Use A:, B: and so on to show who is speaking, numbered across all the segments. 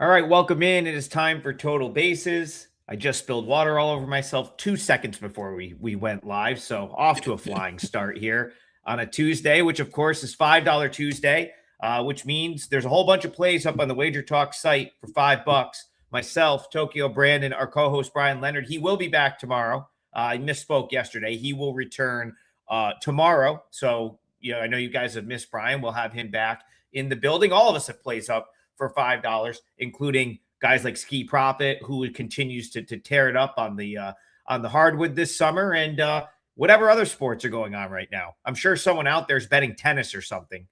A: All right, welcome in. It is time for Total Bases. I just spilled water all over myself 2 seconds before we went live, so off to a flying start here on a Tuesday, which of course is $5 Tuesday, which means there's a whole bunch of plays up on the WagerTalk site for $5. Myself, Tokyo Brandon, our co-host Bryan Leonard, he will be back tomorrow. I misspoke yesterday. He will return tomorrow. So, I know you guys have missed Bryan. We'll have him back in the building. All of us have plays up for $5, including guys like Ski Profit, who continues to tear it up on the hardwood this summer, and whatever other sports are going on right now. I'm sure someone out there is betting tennis or something,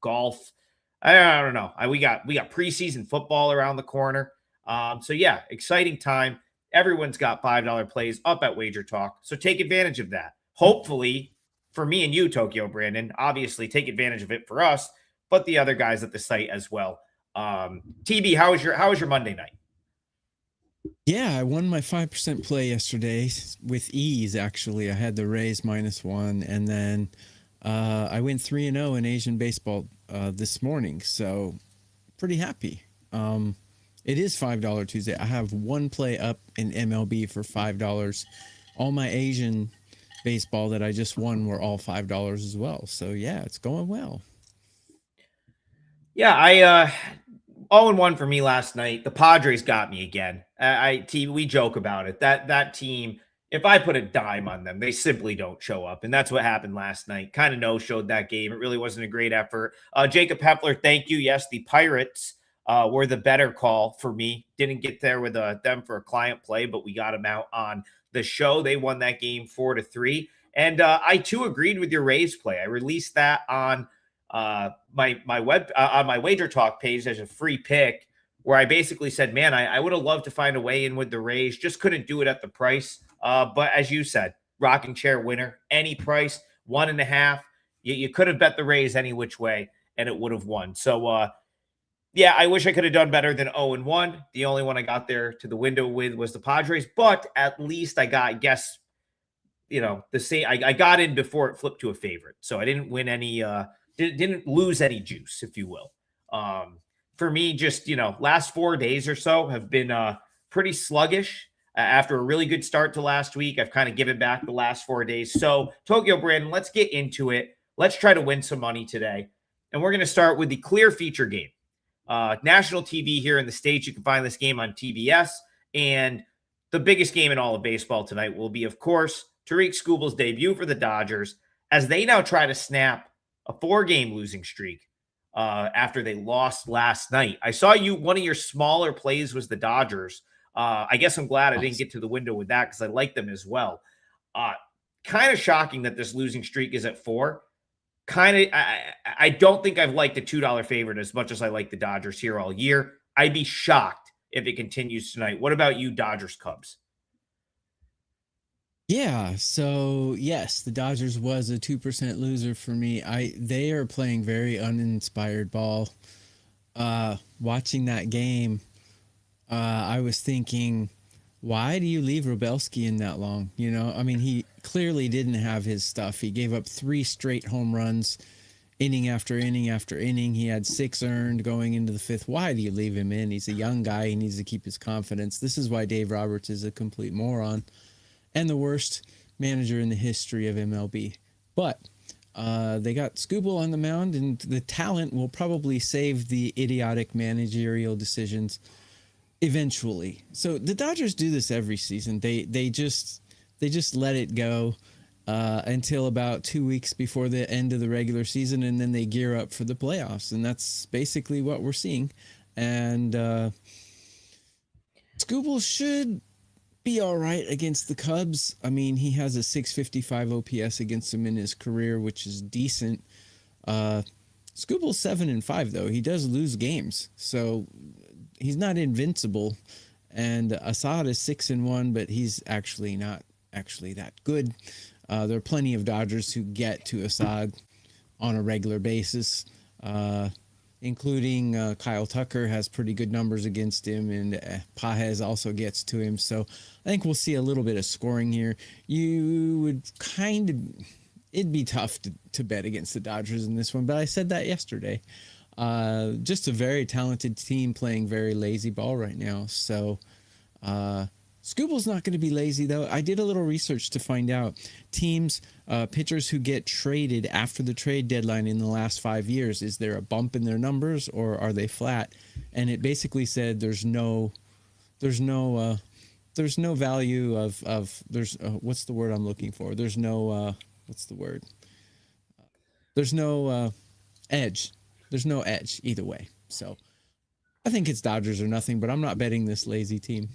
A: golf. I don't know. We got preseason football around the corner. So yeah, exciting time. Everyone's got $5 plays up at Wager Talk, so take advantage of that. Hopefully, for me and you, Tokyo Brandon, obviously take advantage of it for us, but the other guys at the site as well. TB, how was your Monday night?
B: Yeah, I won my 5% play yesterday with ease, actually. I had the Rays -1, and then I went 3-0 in Asian baseball this morning, so pretty happy. It is $5 Tuesday. I have one play up in MLB for $5. All my Asian baseball that I just won were all $5 as well. So yeah, it's going well.
A: Yeah, I 0-1 for me last night. The Padres got me again. We joke about it. That team, if I put a dime on them, they simply don't show up. And that's what happened last night. Kind of no-showed that game. It really wasn't a great effort. Jacob Hepler, thank you. Yes, the Pirates were the better call for me. Didn't get there with them for a client play, but we got them out on the show. They won that game 4-3. And I, too, agreed with your Rays play. I released that on my web on my Wager Talk page. There's a free pick where I basically said, man, I would have loved to find a way in with the Rays, just couldn't do it at the price. But as you said, rocking chair winner, any price, 1.5. You could have bet the Rays any which way and it would have won. So yeah, I wish I could have done better than 0-1. The only one I got there to the window with was the Padres, but at least I got, I guess, the same. I got in before it flipped to a favorite, so I didn't win any didn't lose any juice, if you will. For me, just, last 4 days or so have been pretty sluggish. After a really good start to last week, I've kind of given back the last 4 days. So, Tokyo Brandon, let's get into it. Let's try to win some money today. And we're going to start with the clear feature game. National TV here in the States. You can find this game on TBS. And the biggest game in all of baseball tonight will be, of course, Tariq Skubal's debut for the Dodgers as they now try to snap a 4-game losing streak after they lost last night. I saw one of your smaller plays was the Dodgers. I guess I'm glad I didn't get to the window with that because I like them as well. Kind of shocking that this losing streak is at 4. I don't think I've liked the $2 favorite as much as I like the Dodgers here all year. I'd be shocked if it continues tonight. What about you, Dodgers Cubs?
B: Yeah, so yes, the Dodgers was a 2% loser for me. They are playing very uninspired ball. Watching that game, I was thinking, why do you leave Robelski in that long? I mean, he clearly didn't have his stuff. He gave up 3 straight home runs, inning after inning after inning. He had 6 earned going into the 5th. Why do you leave him in? He's a young guy. He needs to keep his confidence. This is why Dave Roberts is a complete moron and the worst manager in the history of MLB. But they got Skubal on the mound, and the talent will probably save the idiotic managerial decisions eventually. So the Dodgers do this every season. They just let it go until about 2 weeks before the end of the regular season, and then they gear up for the playoffs. And that's basically what we're seeing. And Skubal should be all right against the Cubs. I mean, he has a 655 OPS against them in his career, which is decent. Skubal's 7-5 though. He does lose games, so he's not invincible. And Assad is 6-1, but he's actually not that good. There are plenty of Dodgers who get to Assad on a regular basis. Including Kyle Tucker has pretty good numbers against him, and Pajes also gets to him. So I think we'll see a little bit of scoring here. You would it'd be tough to bet against the Dodgers in this one, but I said that yesterday. Just a very talented team playing very lazy ball right now. So Scooble's not going to be lazy, though. I did a little research to find out teams, pitchers who get traded after the trade deadline in the last 5 years. Is there a bump in their numbers or are they flat? And it basically said there's no value of what's the word I'm looking for? There's no what's the word? There's no edge. There's no edge either way. So I think it's Dodgers or nothing, but I'm not betting this lazy team.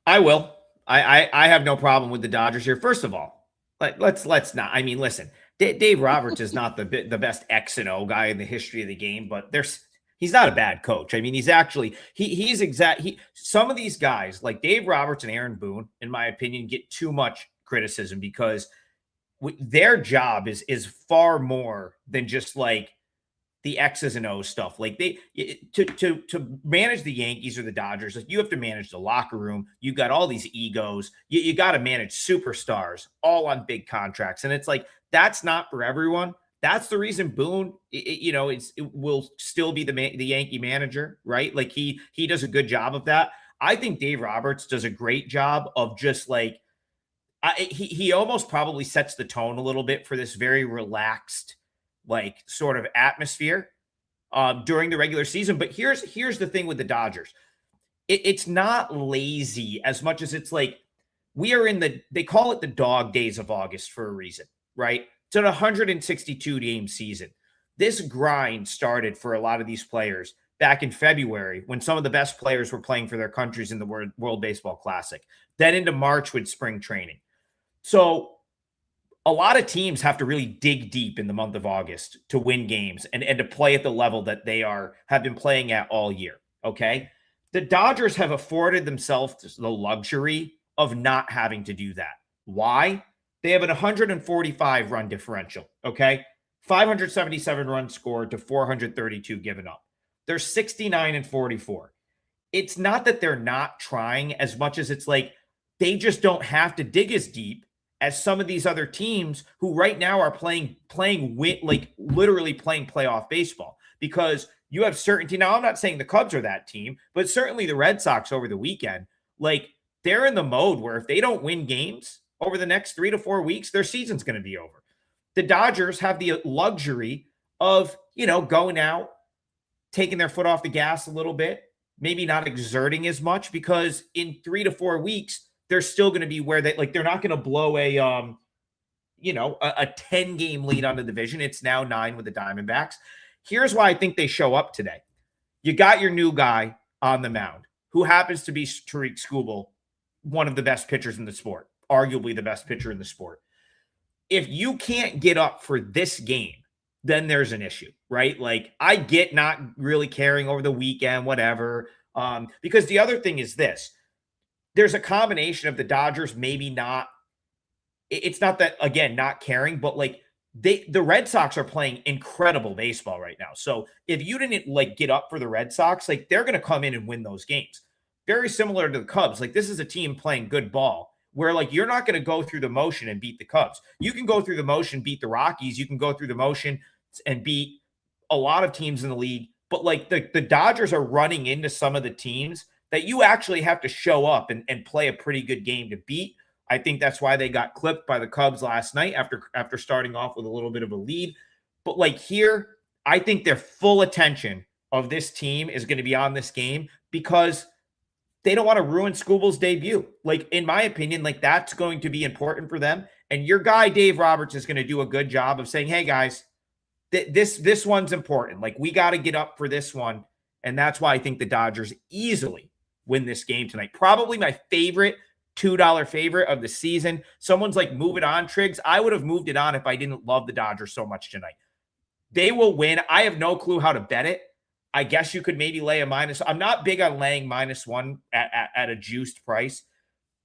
A: I will. I have no problem with the Dodgers here. First of all, let's not. I mean, listen, Dave Roberts is not the best X and O guy in the history of the game, but he's not a bad coach. I mean, he's actually some of these guys like Dave Roberts and Aaron Boone, in my opinion, get too much criticism because their job is far more than just like the X's and O's stuff. Like to manage the Yankees or the Dodgers, like you have to manage the locker room. You got all these egos. You got to manage superstars all on big contracts. And it's like, that's not for everyone. That's the reason Boone, it will still be the Yankee manager, right? Like he does a good job of that. I think Dave Roberts does a great job of just like, he almost probably sets the tone a little bit for this very relaxed, like sort of atmosphere during the regular season. But here's the thing with the Dodgers. It's not lazy as much as it's like we are they call it the dog days of August for a reason, right? It's an 162 game season. This grind started for a lot of these players back in February when some of the best players were playing for their countries in the World Baseball Classic, then into March with spring training. So a lot of teams have to really dig deep in the month of August to win games and to play at the level that they have been playing at all year. Okay. The Dodgers have afforded themselves the luxury of not having to do that. Why? They have an 145 run differential. Okay. 577 runs scored to 432 given up. They're 69-44. It's not that they're not trying as much as it's like they just don't have to dig as deep as some of these other teams who right now are playing like literally playing playoff baseball, because you have certainty. Now, I'm not saying the Cubs are that team, but certainly the Red Sox over the weekend, like they're in the mode where if they don't win games over the next 3 to 4 weeks, their season's going to be over. The Dodgers have the luxury of, going out, taking their foot off the gas a little bit, maybe not exerting as much, because in 3 to 4 weeks, they're still going to be where they're not going to blow a 10 game lead on the division. It's now 9 with the Diamondbacks. Here's why I think they show up today. You got your new guy on the mound who happens to be Tariq Skubal, one of the best pitchers in the sport, arguably the best pitcher in the sport. If you can't get up for this game, then there's an issue, right? Like I get not really caring over the weekend, whatever. Because the other thing is this. There's a combination of the Dodgers maybe not. It's not that, again, not caring, but like the Red Sox are playing incredible baseball right now. So if you didn't like get up for the Red Sox, like they're going to come in and win those games. Very similar to the Cubs. Like this is a team playing good ball where like you're not going to go through the motion and beat the Cubs. You can go through the motion, beat the Rockies. You can go through the motion and beat a lot of teams in the league. But like the Dodgers are running into some of the teams that you actually have to show up and play a pretty good game to beat. I think that's why they got clipped by the Cubs last night after starting off with a little bit of a lead. But like here, I think their full attention of this team is going to be on this game because they don't want to ruin Skubal's debut. Like, in my opinion, like that's going to be important for them. And your guy, Dave Roberts, is going to do a good job of saying, hey, guys, this one's important. Like, we got to get up for this one. And that's why I think the Dodgers easily win this game tonight. Probably my favorite $2 favorite of the season. Someone's like, move it on, Triggs. I would have moved it on if I didn't love the Dodgers so much tonight. They will win. I have no clue how to bet it. I guess you could maybe lay a minus. I'm not big on laying -1 at a juiced price.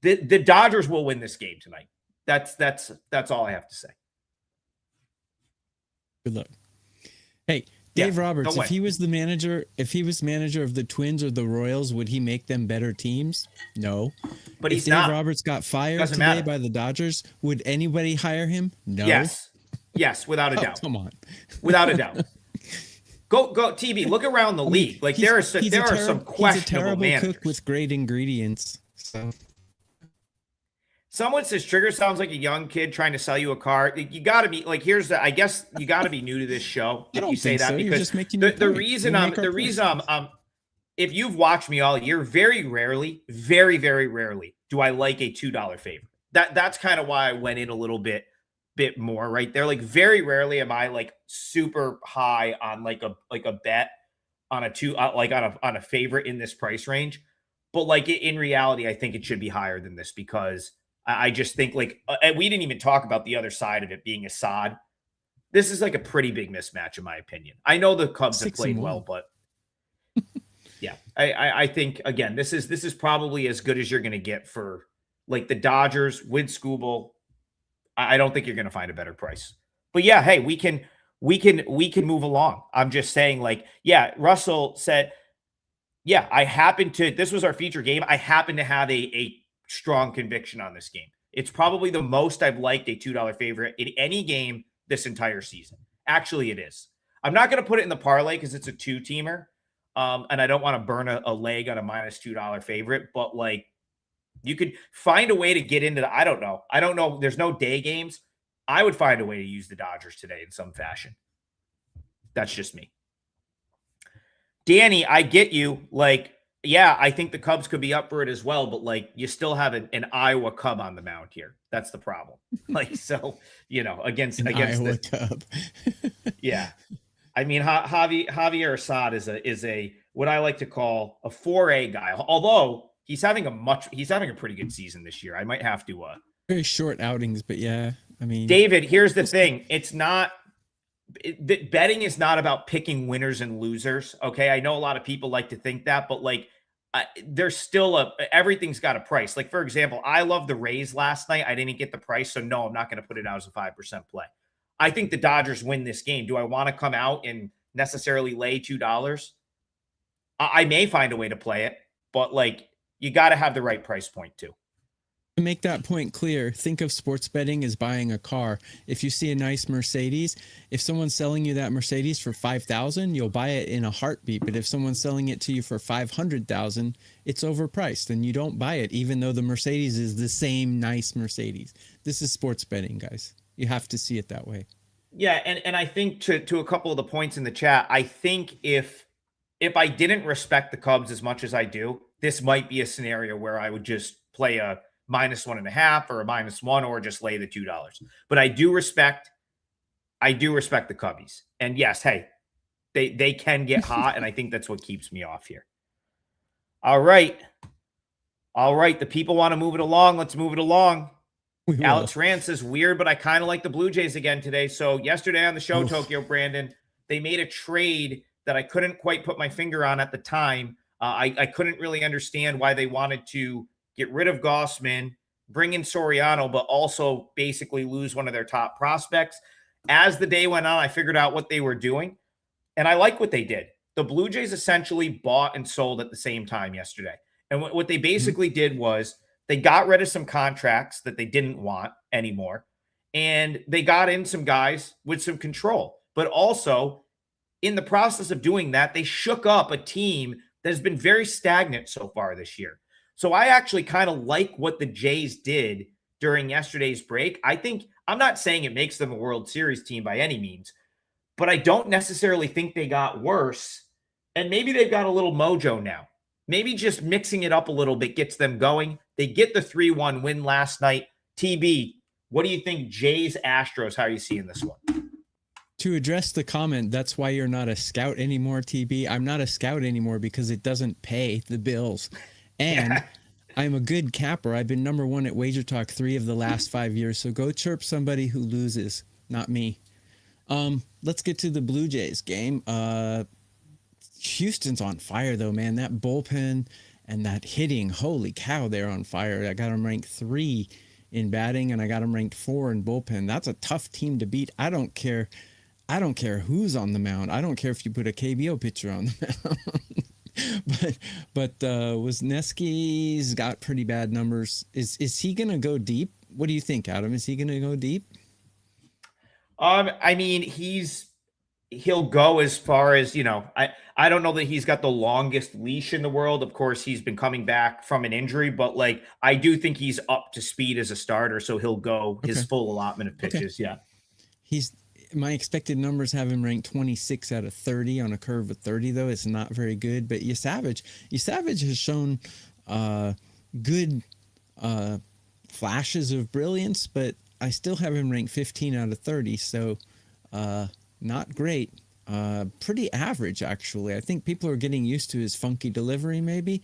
A: The Dodgers will win this game tonight. That's all I have to say.
B: Good luck. Hey, Dave Roberts, if he was manager of the Twins or the Royals, would he make them better teams? No.
A: But
B: if Dave Roberts got fired today by the Dodgers, would anybody hire him? No.
A: Yes, without a doubt.
B: Come on.
A: Without a doubt. Go TB. Look around the league. Like there are some questionable
B: he's a terrible
A: managers.
B: cook with great ingredients. So
A: someone says Trigger sounds like a young kid trying to sell you a car. You got to be like, I guess you got to be new to this show if you say that,
B: so.
A: because the reason I'm if you've watched me all year, very rarely, very, very rarely do I like a $2 favorite. That's kind of why I went in a little bit more right there. Like very rarely am I like super high on like a bet on a two, like on a favorite in this price range. But like in reality, I think it should be higher than this, because I just think like we didn't even talk about the other side of it being Assad. This is like a pretty big mismatch in my opinion. I know the Cubs have played well, but yeah, I think again, this is probably as good as you're going to get for like the Dodgers with Scooble. I don't think you're going to find a better price. But yeah, hey, we can move along. I'm just saying, like, yeah, Russell said, yeah, this was our feature game. I happen to have a strong conviction on this game. It's probably the most I've liked a $2 favorite in any game this entire season. Actually, it is. I'm not going to put it in the parlay because it's a 2-teamer. And I don't want to burn a leg on a minus $2 favorite, but like you could find a way to get into I don't know. There's no day games. I would find a way to use the Dodgers today in some fashion. That's just me. Danny, I get you. Like, yeah, I think the Cubs could be up for it as well, but like you still have an Iowa Cub on the mound here. That's the problem. Like, so, against
B: Iowa Cub.
A: Yeah. I mean, Javier Assad is a what I like to call a 4A guy. Although he's having a pretty good season this year. I might have to
B: very short outings, but yeah, I mean,
A: David, here's the thing. It's not betting is not about picking winners and losers. Okay, I know a lot of people like to think that, but like there's still everything's got a price. Like for example, I love the Rays last night. I didn't get the price, so no, I'm not going to put it out as a 5% play. I think the Dodgers win this game. Do I want to come out and necessarily lay $2? I may find a way to play it, but like you got to have the right price point too.
B: To make that point clear, think of sports betting as buying a car. If you see a nice Mercedes, if someone's selling you that Mercedes for $5,000, you'll buy it in a heartbeat. But if someone's selling it to you for $500,000, it's overpriced and you don't buy it, even though the Mercedes is the same nice Mercedes. This is sports betting, guys. You have to see it that way.
A: Yeah, and I think to a couple of the points in the chat, I think if I didn't respect the Cubs as much as I do, this might be a scenario where I would just play a -1.5 or a -1 or just lay the $2. But I do respect the Cubbies. And yes, hey, they can get hot, and I think that's what keeps me off here. All right. The people want to move it along. Let's move it along. Alex Rand says, weird, but I kind of like the Blue Jays again today. So yesterday on the show, Tokyo Brandon, they made a trade that I couldn't quite put my finger on at the time. I couldn't really understand why they wanted to get rid of Gossman, bring in Soriano, but also basically lose one of their top prospects. As the day went on, I figured out what they were doing, and I like what they did. The Blue Jays essentially bought and sold at the same time yesterday. And what they basically did was they got rid of some contracts that they didn't want anymore, and they got in some guys with some control. But also, in the process of doing that, they shook up a team that has been very stagnant so far this year. So I actually kind of like what the Jays did during yesterday's break. I'm not saying it makes them a World Series team by any means, but I don't necessarily think they got worse. And maybe they've got a little mojo now. Maybe just mixing it up a little bit gets them going. They get the 3-1 win last night. TB, what do you think? Jays, Astros, how are you seeing this one?
B: To address the comment, that's why you're not a scout anymore, TB. I'm not a scout anymore because it doesn't pay the bills. And I'm a good capper. I've been number 1 at WagerTalk 3 of the last 5 years. So go chirp somebody who loses, not me. Let's get to the Blue Jays game. Houston's on fire, though, man. That bullpen and that hitting, holy cow, they're on fire. I got them ranked 3 in batting, and I got them ranked 4 in bullpen. That's a tough team to beat. I don't care who's on the mound. I don't care if you put a KBO pitcher on the mound. but Wisniewski's got pretty bad numbers. Is he gonna go deep? What do you think, Adam? Is he gonna go deep?
A: I mean, he's he'll go as far as, I don't know that he's got the longest leash in the world. Of course, he's been coming back from an injury, but like I do think he's up to speed as a starter, so he'll go his
B: Okay.
A: full allotment of pitches.
B: Okay.
A: Yeah.
B: He's my expected numbers have him ranked 26 out of 30 on a curve of 30, though. It's not very good. But Savage has shown good flashes of brilliance, but I still have him ranked 15 out of 30. So not great. Pretty average, actually. I think people are getting used to his funky delivery, maybe,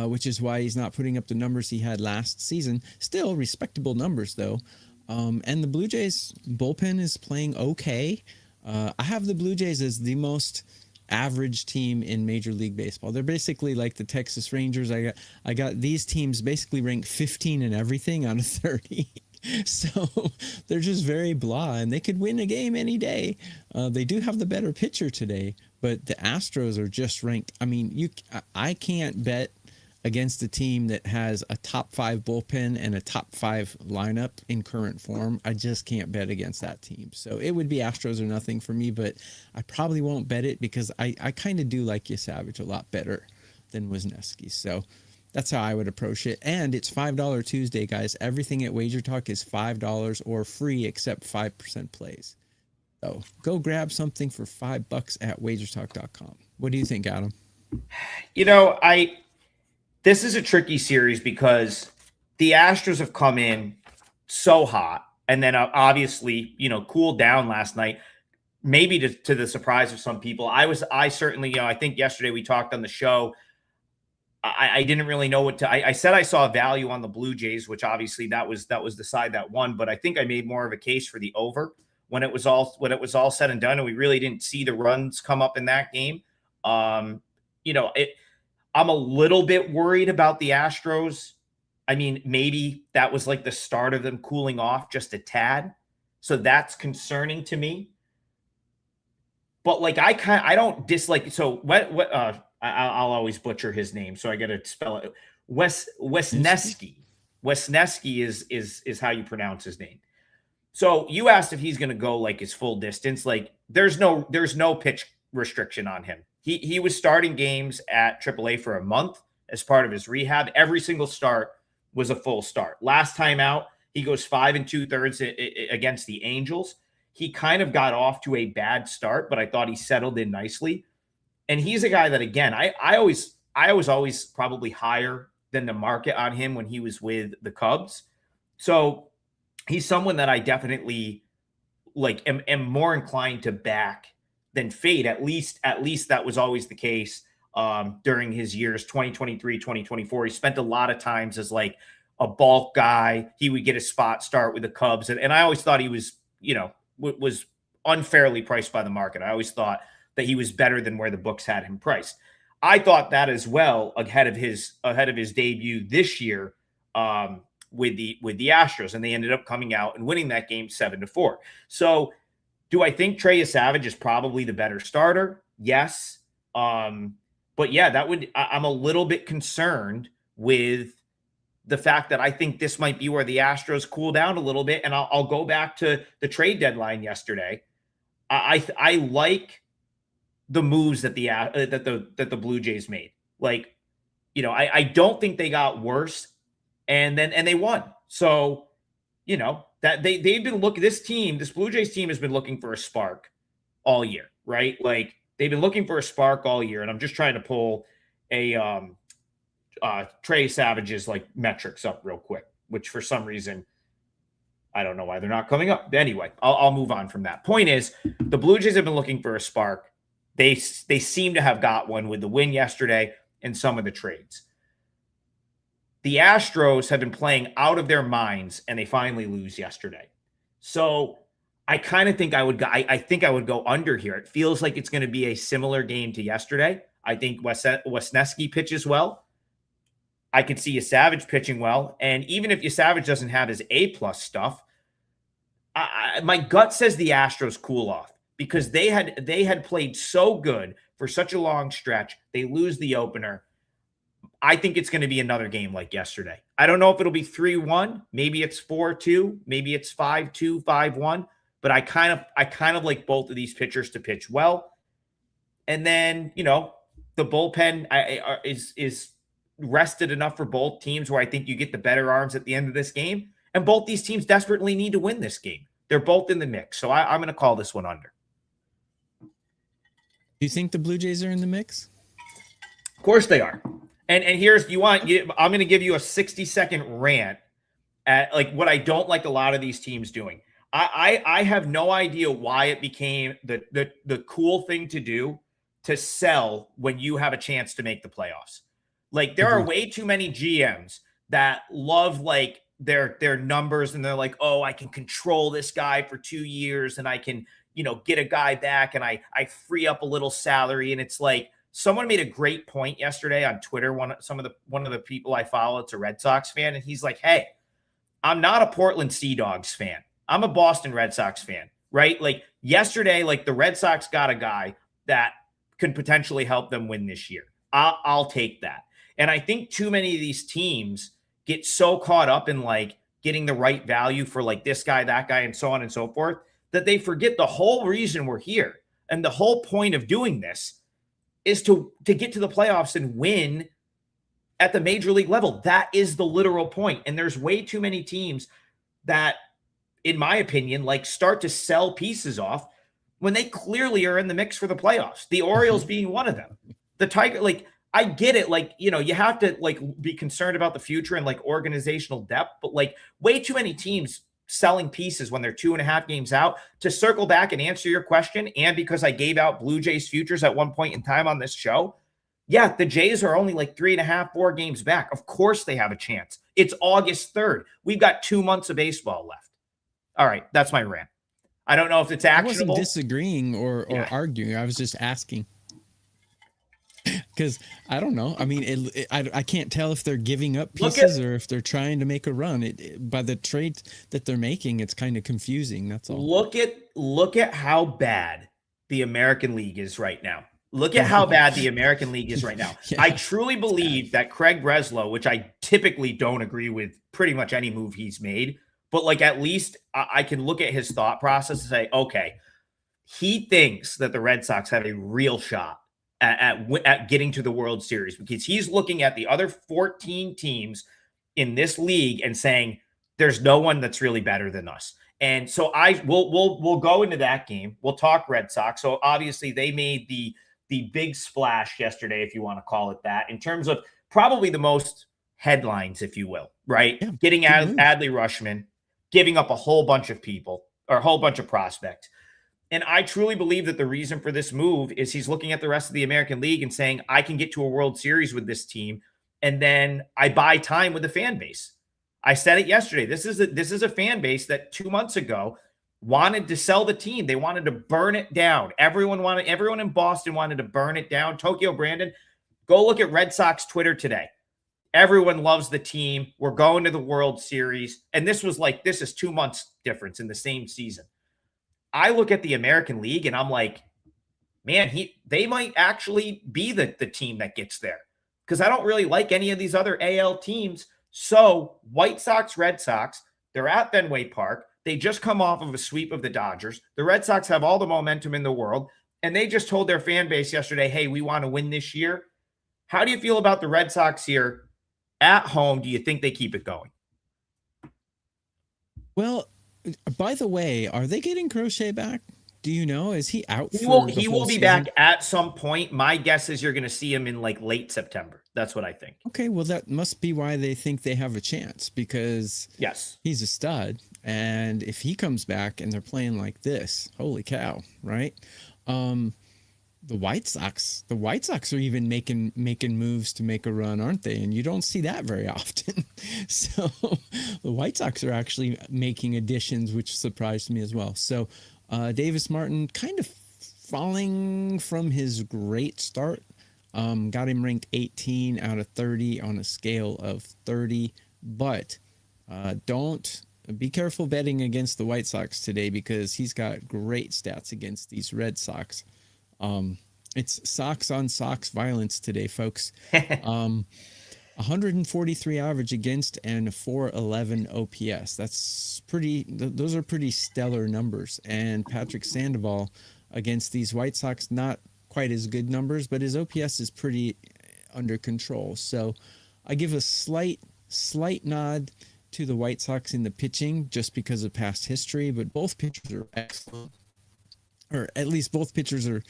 B: which is why he's not putting up the numbers he had last season. Still respectable numbers, though. And the Blue Jays bullpen is playing okay. I have the Blue Jays as the most average team in Major League Baseball. They're basically like the Texas Rangers. I got these teams basically ranked 15 in everything out of 30. So they're just very blah, and they could win a game any day. They do have the better pitcher today, but the Astros are just ranked. I mean, I can't bet against a team that has a top 5 bullpen and a top 5 lineup in current form. I just can't bet against that team. So it would be Astros or nothing for me, but I probably won't bet it because I kind of do like Savage a lot better than Wisniewski. So that's how I would approach it. And it's $5 Tuesday, guys. Everything at WagerTalk is $5 or free except 5% plays. So go grab something for $5 at wagertalk.com. What do you think, Adam?
A: This is a tricky series because the Astros have come in so hot and then obviously, cooled down last night, maybe to the surprise of some people. I certainly, I think yesterday we talked on the show. I didn't really know what to, I said I saw value on the Blue Jays, which obviously that was the side that won, but I think I made more of a case for the over when it was all said and done. And we really didn't see the runs come up in that game. I'm a little bit worried about the Astros. I mean, maybe that was like the start of them cooling off just a tad. So that's concerning to me. But like, I don't dislike. So I'll always butcher his name. So I got to spell it. Wisniewski. Wisniewski is how you pronounce his name. So you asked if he's going to go like his full distance. Like there's no pitch restriction on him. He was starting games at AAA for a month as part of his rehab. Every single start was a full start. Last time out, he goes 5 2/3 against the Angels. He kind of got off to a bad start, but I thought he settled in nicely. And he's a guy that, again, I was always probably higher than the market on him when he was with the Cubs. So he's someone that I definitely am more inclined to back than fade. At least that was always the case during his years, 2023, 2024. He spent a lot of times as like a bulk guy. He would get a spot start with the Cubs. And I always thought he was, was unfairly priced by the market. I always thought that he was better than where the books had him priced. I thought that as well ahead of his debut this year with the Astros, and they ended up coming out and winning that game 7-4. So do I think Trey Savage is probably the better starter? Yes. But yeah, I'm a little bit concerned with the fact that I think this might be where the Astros cool down a little bit. And I'll go back to the trade deadline yesterday. I like the moves that the Blue Jays made. Like, I don't think they got worse, and they won. So, that they've been looking, this Blue Jays team has been looking for a spark all year, right? Like they've been looking for a spark all year. And I'm just trying to pull a Trey Savage's like metrics up real quick, which for some reason, I don't know why they're not coming up. But anyway, I'll move on from that. Point is, the Blue Jays have been looking for a spark. They seem to have got one with the win yesterday and some of the trades. The Astros have been playing out of their minds, and they finally lose yesterday. So I kind of think I would go under here. It feels like it's going to be a similar game to yesterday. I think Wisniewski pitches well. I could see Savage pitching well. And even if Savage doesn't have his A-plus stuff, my gut says the Astros cool off because they had played so good for such a long stretch. They lose the opener. I think it's going to be another game like yesterday. I don't know if it'll be 3-1. Maybe it's 4-2. Maybe it's 5-2, 5-1. but I kind of like both of these pitchers to pitch well. And then, the bullpen is rested enough for both teams where I think you get the better arms at the end of this game. And both these teams desperately need to win this game. They're both in the mix. So I'm going to call this one under.
B: Do you think the Blue Jays are in the mix?
A: Of course they are. And here's, I'm going to give you a 60-second rant at like what I don't like a lot of these teams doing. I have no idea why it became the cool thing to do to sell when you have a chance to make the playoffs. Like there are way too many GMs that love like their numbers and they're like, oh, I can control this guy for 2 years and I can, get a guy back and I free up a little salary. And it's like someone made a great point yesterday on Twitter. One of the people I follow, it's a Red Sox fan, and he's like, hey, I'm not a Portland Sea Dogs fan. I'm a Boston Red Sox fan, right? Like yesterday, like the Red Sox got a guy that could potentially help them win this year. I'll take that. And I think too many of these teams get so caught up in like getting the right value for like this guy, that guy, and so on and so forth, that they forget the whole reason we're here. And the whole point of doing this is to get to the playoffs and win at the major league level. That is the literal point. And there's way too many teams that, in my opinion, like start to sell pieces off when they clearly are in the mix for the playoffs. The Orioles being one of them. The Tiger, like, I get it. Like, you have to like be concerned about the future and like organizational depth, but like way too many teams selling pieces when they're 2.5 games out. To circle back and answer your question, and because I gave out Blue Jays futures at one point in time on this show, yeah, the Jays are only like 3.5, 4 games back. Of course they have a chance. It's August 3rd. We've got 2 months of baseball left. All right, that's my rant. I don't know if it's actionable.
B: I wasn't disagreeing or arguing. I was just asking. Because I don't know. I mean, I can't tell if they're giving up pieces or if they're trying to make a run. By the trade that they're making, it's kind of confusing. That's all.
A: Look at how bad the American League is right now. Look at how bad the American League is right now. Yeah, I truly believe that Craig Breslow, which I typically don't agree with pretty much any move he's made, but like at least I can look at his thought process and say, okay, he thinks that the Red Sox have a real shot at getting to the World Series, because he's looking at the other 14 teams in this league and saying there's no one that's really better than us. And so we'll go into that game. We'll talk Red Sox. So obviously they made the big splash yesterday, if you want to call it that, in terms of probably the most headlines, if you will, right? Yeah, getting Adley Rutschman, giving up a whole bunch of people or a whole bunch of prospects. And I truly believe that the reason for this move is he's looking at the rest of the American League and saying, I can get to a World Series with this team, and then I buy time with the fan base. I said it yesterday. This is a fan base that 2 months ago wanted to sell the team. They wanted to burn it down. Everyone in Boston wanted to burn it down. Tokyo, Brandon, go look at Red Sox Twitter today. Everyone loves the team. We're going to the World Series. And this is 2 months difference in the same season. I look at the American League and I'm like, man, they might actually be the team that gets there, because I don't really like any of these other AL teams. So White Sox, Red Sox, they're at Fenway Park. They just come off of a sweep of the Dodgers. The Red Sox have all the momentum in the world, and they just told their fan base yesterday, hey, we want to win this year. How do you feel about the Red Sox here at home? Do you think they keep it going?
B: Well, by the way, are they getting Crochet back? Do you know? Is he out?
A: He will be back at some point. My guess is you're going to see him in like late September. That's what I think.
B: Okay, well, that must be why they think they have a chance, because
A: yes, he's
B: a stud. And if he comes back and they're playing like this, holy cow, right? The White Sox are even making moves to make a run, aren't they? And you don't see that very often. So the White Sox are actually making additions, which surprised me as well. So Davis Martin kind of falling from his great start. Got him ranked 18 out of 30 on a scale of 30. But don't be careful betting against the White Sox today, because he's got great stats against these Red Sox. It's Sox on Sox violence today, folks. 143 average against and 411 OPS. That's pretty. Those are pretty stellar numbers. And Patrick Sandoval against these White Sox, not quite as good numbers, but his OPS is pretty under control. So I give a slight nod to the White Sox in the pitching just because of past history, but both pitchers are excellent, or at least both pitchers are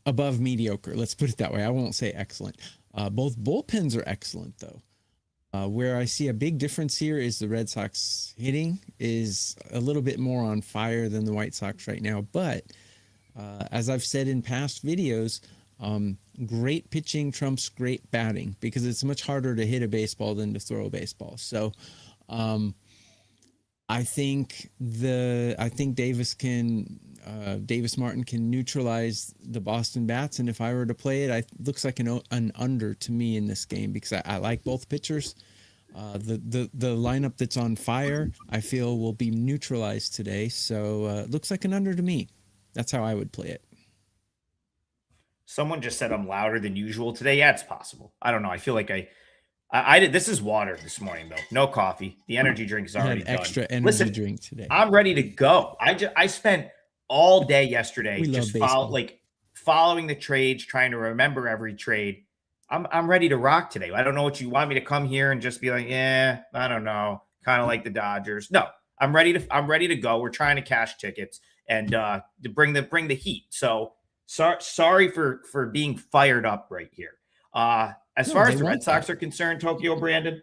B: above mediocre. Let's put it that way. I won't say excellent. Both bullpens are excellent, though. Where I see a big difference here is the Red Sox hitting is a little bit more on fire than the White Sox right now. But as I've said in past videos, great pitching trumps great batting because it's much harder to hit a baseball than to throw a baseball. So I think Davis Martin can neutralize the Boston bats, and if I were to play it, it looks like an under to me in this game because I like both pitchers. The lineup that's on fire, I feel, will be neutralized today, so it looks like an under to me. That's how I would play it.
A: Someone just said I'm louder than usual today. Yeah, it's possible. I don't know. I feel like I did. This is water this morning, though. No coffee. The energy drink is already done.
B: Extra energy drink today.
A: I'm ready to go. I spent all day yesterday following the trades, trying to remember every trade. I'm ready to rock today. I don't know what you want me to come here and just be like, yeah, I don't know, kind of like the Dodgers. No, I'm ready to go. We're trying to cash tickets and to bring the heat. So sorry for being fired up right here. As far as the Red Sox are concerned, Tokyo Brandon,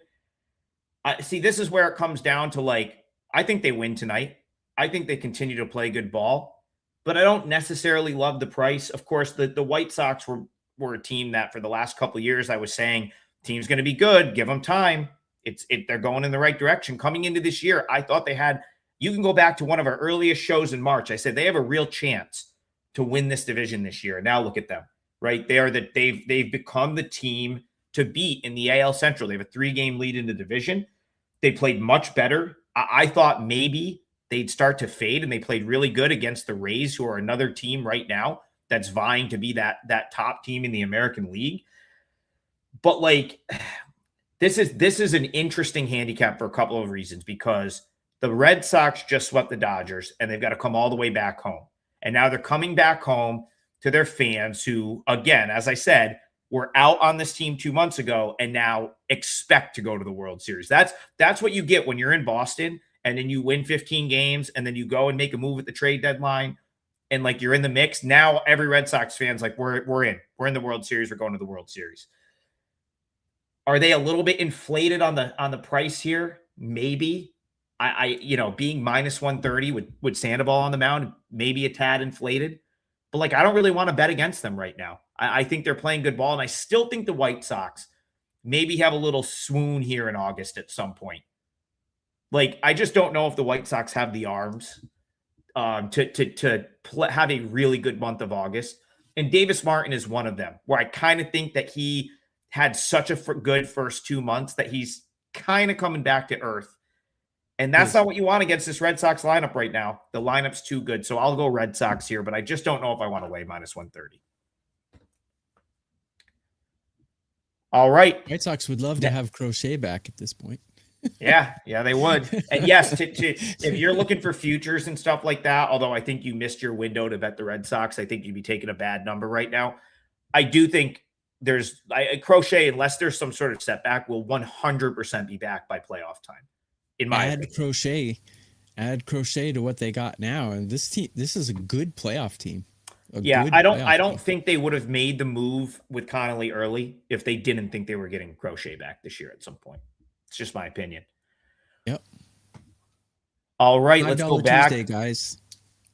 A: see, this is where it comes down to, like, I think they win tonight. I think they continue to play good ball, but I don't necessarily love the price. Of course, the White Sox were a team that for the last couple of years I was saying team's going to be good. Give them time. They're going in the right direction. Coming into this year, I thought they had. You can go back to one of our earliest shows in March. I said they have a real chance to win this division this year. And now look at them. Right, they've become the team to beat in the AL Central. They have a 3-game lead in the division. They played much better. I thought maybe they'd start to fade, and they played really good against the Rays, who are another team right now that's vying to be that top team in the American League. But like, this is an interesting handicap for a couple of reasons, because the Red Sox just swept the Dodgers, and they've got to come all the way back home, and now they're coming back home to their fans who, again, as I said, were out on this team 2 months ago and now expect to go to the World Series. That's what you get when you're in Boston and then you win 15 games and then you go and make a move at the trade deadline and like you're in the mix. Now every Red Sox fan's like, we're in the World Series. We're going to the World Series. Are they a little bit inflated on the price here? Maybe. I being minus 130 with Sandoval on the mound, maybe a tad inflated. But, like, I don't really want to bet against them right now. I think they're playing good ball, and I still think the White Sox maybe have a little swoon here in August at some point. Like, I just don't know if the White Sox have the arms to have a really good month of August. And Davis Martin is one of them, where I kind of think that he had such a good first 2 months that he's kind of coming back to earth. And that's not what you want against this Red Sox lineup right now. The lineup's too good. So I'll go Red Sox here, but I just don't know if I want to lay minus 130. All right.
B: White Sox would love to have Crochet back at this point.
A: Yeah, they would. And yes, if you're looking for futures and stuff like that, although I think you missed your window to bet the Red Sox, I think you'd be taking a bad number right now. I do think Crochet, unless there's some sort of setback, will 100% be back by playoff time. In my opinion. Add Crochet
B: to what they got now, and this is a good playoff team.
A: I don't think they would have made the move with Connolly early if they didn't think they were getting Crochet back this year at some point. It's just my opinion.
B: Yep.
A: All right, let's go back,
B: Tuesday, guys.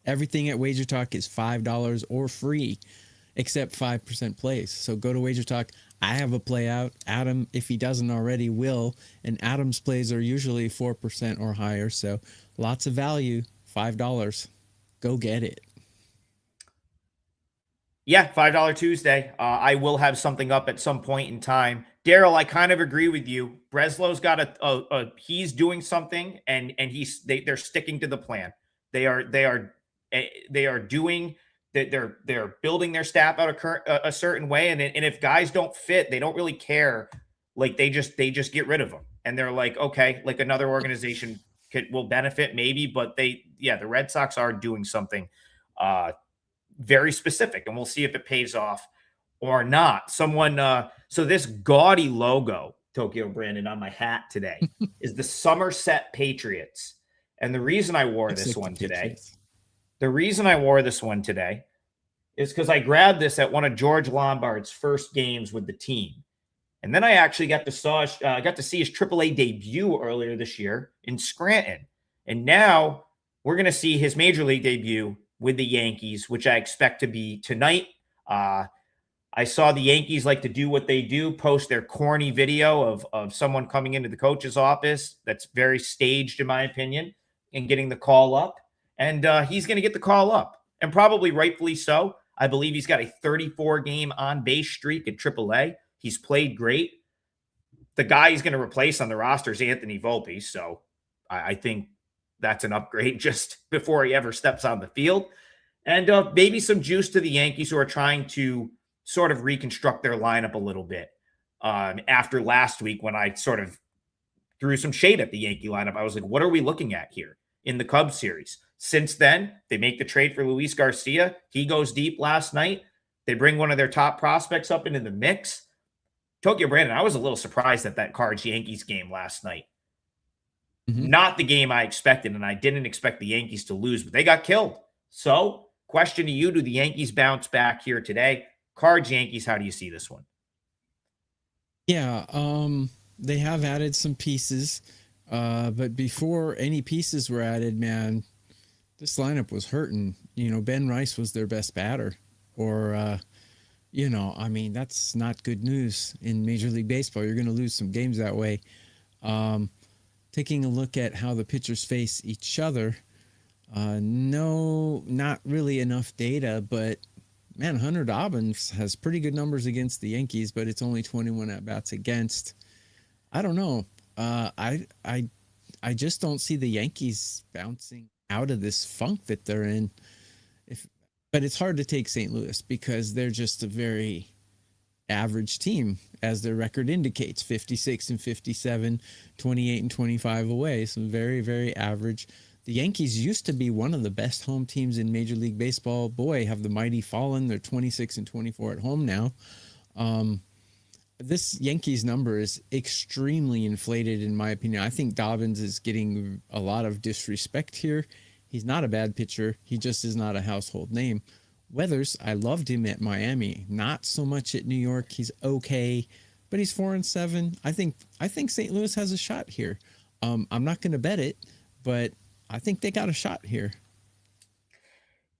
B: Everything at WagerTalk is $5 or free, except 5% plays. So go to WagerTalk. I have a play out. Adam, if he doesn't already, will. And Adam's plays are usually 4% or higher. So lots of value. $5. Go get it.
A: Yeah, $5 Tuesday. I will have something up at some point in time. Daryl, I kind of agree with you. Breslow's got he's doing something, and they're sticking to the plan. They're building their staff out a certain way, and if guys don't fit, they don't really care Like they just get rid of him, and they're like, okay, like another organization will benefit maybe, but the Red Sox are doing something very specific, and we'll see if it pays off or not. So this gaudy logo, Tokyo Brandon, on my hat today is the Somerset Patriots. And the reason I wore
B: Looks
A: this
B: like the
A: one today,
B: Patriots.
A: is because I grabbed this at one of George Lombard's first games with the team. And then I actually got to see his AAA debut earlier this year in Scranton. And now we're going to see his major league debut with the Yankees, which I expect to be tonight. I saw the Yankees like to do what they do, post their corny video of someone coming into the coach's office. That's very staged, in my opinion, and getting the call up. And he's going to get the call up, and probably rightfully so. I believe he's got a 34-game on-base streak in AAA. He's played great. The guy he's going to replace on the roster is Anthony Volpe, so I think that's an upgrade just before he ever steps on the field. And maybe some juice to the Yankees, who are trying to sort of reconstruct their lineup a little bit. After last week, when I sort of threw some shade at the Yankee lineup, I was like, what are we looking at here in the Cubs series? Since then, they make the trade for Luis Garcia. He goes deep last night. They bring one of their top prospects up into the mix. Tokyo Brandon, I was a little surprised at that Cards-Yankees game last night. Mm-hmm. Not the game I expected, and I didn't expect the Yankees to lose, but they got killed. So, question to you, do the Yankees bounce back here today? Cards-Yankees, how do you see this one?
B: Yeah, they have added some pieces, but before any pieces were added, man, this lineup was hurting. Ben Rice was their best batter, or that's not good news in Major League Baseball. You're going to lose some games that way. Taking a look at how the pitchers face each other, no, not really enough data, but man, Hunter Dobbins has pretty good numbers against the Yankees, but it's only 21 at-bats against. I don't know. I just don't see the Yankees bouncing out of this funk that they're in. But it's hard to take St. Louis because they're just a very average team, as their record indicates. 56 and 57, 28 and 25 away. So very, very average. The Yankees used to be one of the best home teams in Major League Baseball. Boy, have the mighty fallen. They're 26 and 24 at home now. This Yankees number is extremely inflated, in my opinion. I think Dobbins is getting a lot of disrespect here. He's not a bad pitcher. He just is not a household name. Weathers, I loved him at Miami. Not so much at New York. He's okay, but he's 4-7. I think St. Louis has a shot here. I'm not going to bet it, but I think they got a shot here.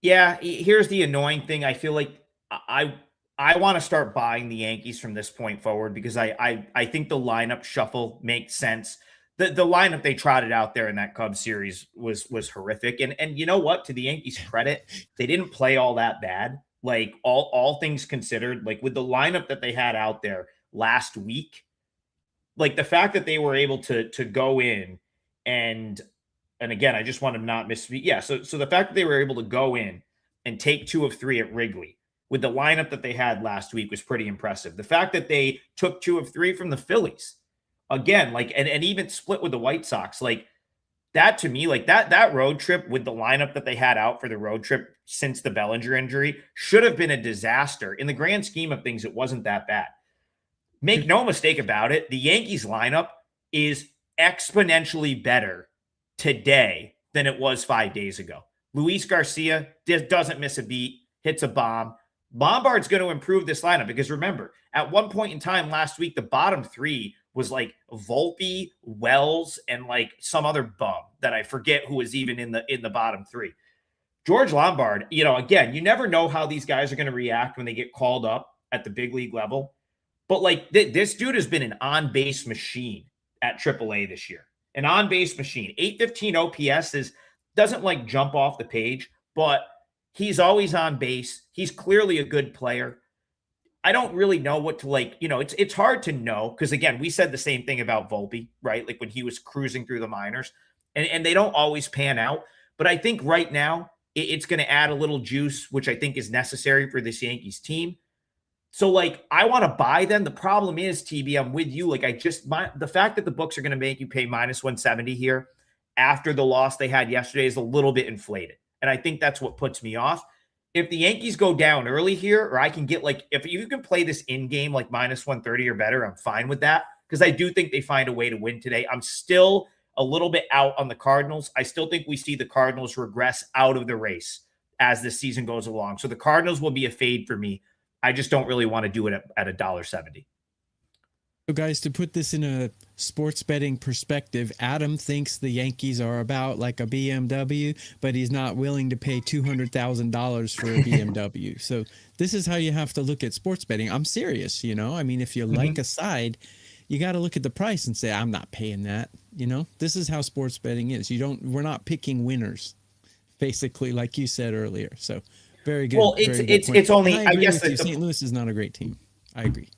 A: Yeah, here's the annoying thing. I feel like I want to start buying the Yankees from this point forward, because I think the lineup shuffle makes sense. The lineup they trotted out there in that Cubs series was horrific. And you know what? To the Yankees' credit, they didn't play all that bad. Like all things considered, like with the lineup that they had out there last week, like the fact that they were able to go in and again, I just want to not misspeak. Yeah, so the fact that they were able to go in and take 2 of 3 at Wrigley with the lineup that they had last week was pretty impressive. The fact that they took 2 of 3 from the Phillies, again, like, and even split with the White Sox, like that to me, like that road trip with the lineup that they had out for the road trip since the Bellinger injury should have been a disaster. In the grand scheme of things, it wasn't that bad. Make no mistake about it, the Yankees lineup is exponentially better today than it was 5 days ago. Luis Garcia doesn't miss a beat, hits a bomb. Lombard's going to improve this lineup, because remember, at one point in time last week, the bottom 3 was like Volpe, Wells, and like some other bum that I forget who was even in the bottom 3. George Lombard, again, you never know how these guys are going to react when they get called up at the big league level. But like this dude has been an on-base machine at AAA this year. An on-base machine. 815 OPS doesn't like jump off the page, but he's always on base. He's clearly a good player. I don't really know what to like, it's hard to know, because again, we said the same thing about Volpe, right? Like when he was cruising through the minors, and they don't always pan out. But I think right now it's going to add a little juice, which I think is necessary for this Yankees team. So like I want to buy them. The problem is, TB, I'm with you. Like the fact that the books are going to make you pay minus 170 here after the loss they had yesterday is a little bit inflated. And I think that's what puts me off. If the Yankees go down early here, or I can get like, if you can play this in game like minus 130 or better, I'm fine with that because I do think they find a way to win today. I'm still a little bit out on the Cardinals. I still think we see the Cardinals regress out of the race as this season goes along. So the Cardinals will be a fade for me. I just don't really want to do it at $1.70.
B: So, guys, to put this in a sports betting perspective, Adam thinks the Yankees are about like a BMW, but he's not willing to pay $200,000 for a BMW. So this is how you have to look at sports betting. I'm serious, you know. I mean, if you like a side, you got to look at the price and say, I'm not paying that. You know, this is how sports betting is. We're not picking winners, basically, like you said earlier. So very good.
A: Well, it's only, I guess that
B: St. Louis is not a great team. I agree.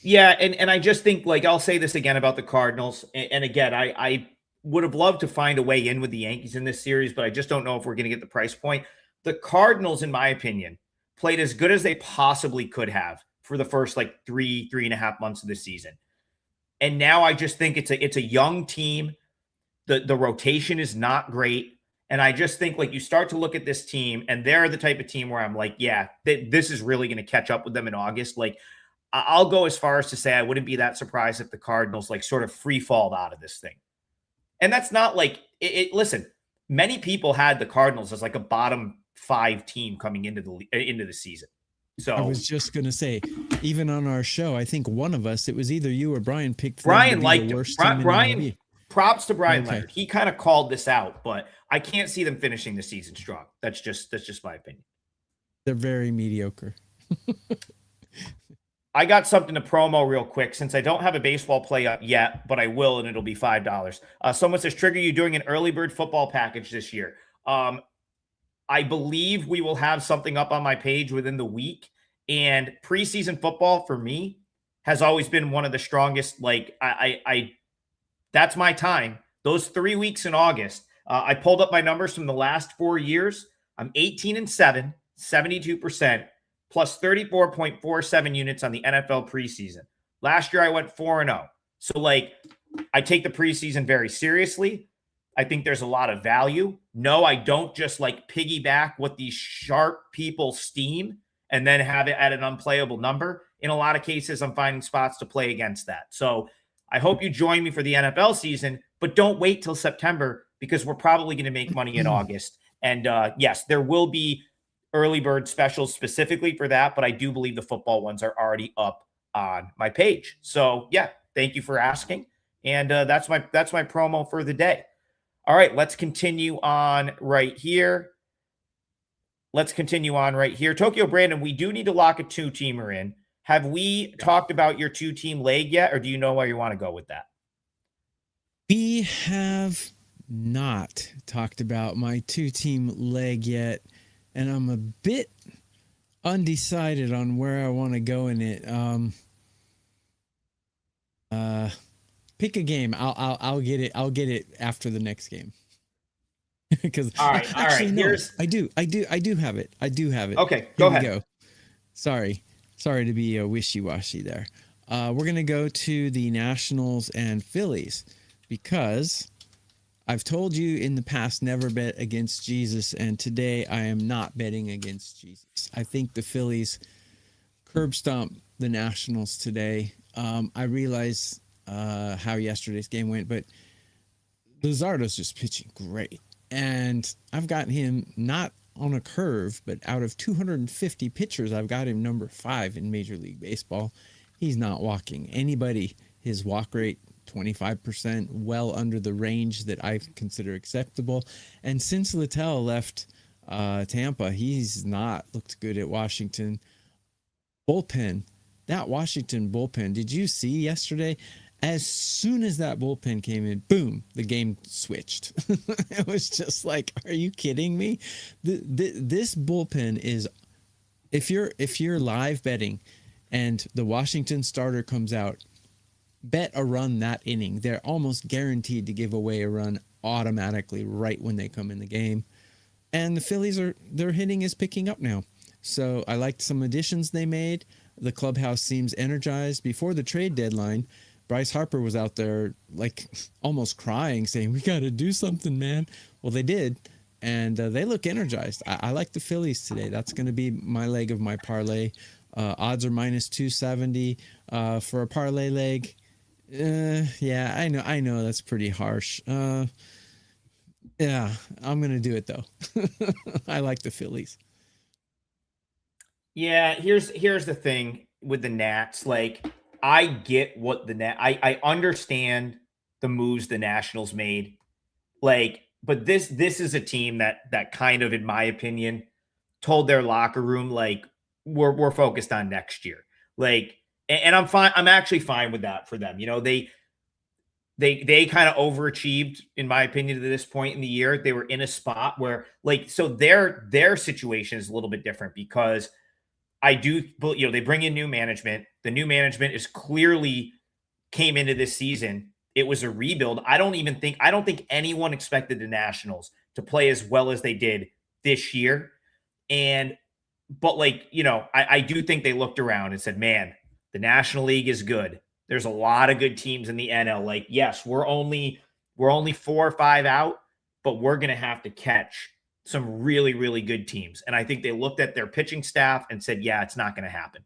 A: Yeah, and I just think, like, I'll say this again about the Cardinals. And again, I would have loved to find a way in with the Yankees in this series, but I just don't know if we're going to get the price point. The Cardinals, in my opinion, played as good as they possibly could have for the first, like, 3.5 months of the season. And now I just think it's a young team. The rotation is not great. And I just think, like, you start to look at this team, and they're the type of team where I'm like, yeah, this is really going to catch up with them in August. Like, I'll go as far as to say I wouldn't be that surprised if the Cardinals like sort of free fall out of this thing. And that's not like listen, many people had the Cardinals as like a bottom 5 team coming into the season. So
B: I was just going to say, even on our show, I think one of us, it was either you or Brian, picked
A: Brian liked
B: the
A: him.
B: worst team
A: Brian,
B: in MLB.
A: props to Brian Leonard. He kind of called this out, but I can't see them finishing the season strong. That's just my opinion.
B: They're very mediocre.
A: I got something to promo real quick since I don't have a baseball play up yet, but I will, and it'll be $5. Someone says, Trigger, you doing an early bird football package this year? I believe we will have something up on my page within the week. And preseason football for me has always been one of the strongest. Like that's my time. Those 3 weeks in August, I pulled up my numbers from the last 4 years. I'm 18-7, 72%. plus 34.47 units on the NFL preseason. Last year, I went 4-0. So, like, I take the preseason very seriously. I think there's a lot of value. No, I don't just, like, piggyback what these sharp people steam and then have it at an unplayable number. In a lot of cases, I'm finding spots to play against that. So, I hope you join me for the NFL season, but don't wait till September because we're probably going to make money in August. And, yes, there will be early bird specials specifically for that, but I do believe the football ones are already up on my page. So yeah, thank you for asking. And that's my promo for the day. All right, let's continue on right here. Tokyo Brandon, we do need to lock a 2-teamer in. Have we talked about your 2-team leg yet, or do you know where you want to go with that?
B: We have not talked about my 2-team leg yet. And I'm a bit undecided on where I want to go in it. Pick a game. I'll get it. I'll get it after the next game. Because
A: all right.
B: No, I do have it.
A: Okay, go ahead.
B: Go. Sorry to be wishy-washy there. We're gonna go to the Nationals and Phillies because I've told you in the past, never bet against Jesus, and today I am not betting against Jesus. I think the Phillies curb stomp the Nationals today. I realize how yesterday's game went, but Luzardo's just pitching great. And I've got him not on a curve, but out of 250 pitchers, I've got him number 5 in Major League Baseball. He's not walking anybody. His walk rate, 25%, well under the range that I consider acceptable. And since Littell left Tampa, he's not looked good at Washington. Bullpen, that Washington bullpen, did you see yesterday? As soon as that bullpen came in, boom, the game switched. It was just like, are you kidding me? This bullpen is, if you're live betting and the Washington starter comes out, bet a run that inning. They're almost guaranteed to give away a run automatically right when they come in the game. And the Phillies their hitting is picking up now. So I liked some additions they made. The clubhouse seems energized. Before the trade deadline, Bryce Harper was out there like almost crying, saying, "We got to do something, man." Well, they did, and they look energized. I like the Phillies today. That's going to be my leg of my parlay. Odds are minus 270 for a parlay leg. Yeah, I know that's pretty harsh. Yeah, I'm gonna do it though. I like the Phillies.
A: Yeah, here's the thing with the Nats. Like, I get what I understand the moves the Nationals made. Like, but this is a team that kind of, in my opinion, told their locker room, like, we're focused on next year. Like, and I'm fine. I'm actually fine with that for them. They kind of overachieved, in my opinion, to this point in the year. They were in a spot where, like, so their situation is a little bit different because I do, they bring in new management. The new management is clearly came into this season. It was a rebuild. I don't think anyone expected the Nationals to play as well as they did this year. But I do think they looked around and said, man, the National League is good. There's a lot of good teams in the NL. Like, yes, we're only 4 or 5 out, but we're going to have to catch some really, really good teams. And I think they looked at their pitching staff and said, yeah, it's not going to happen.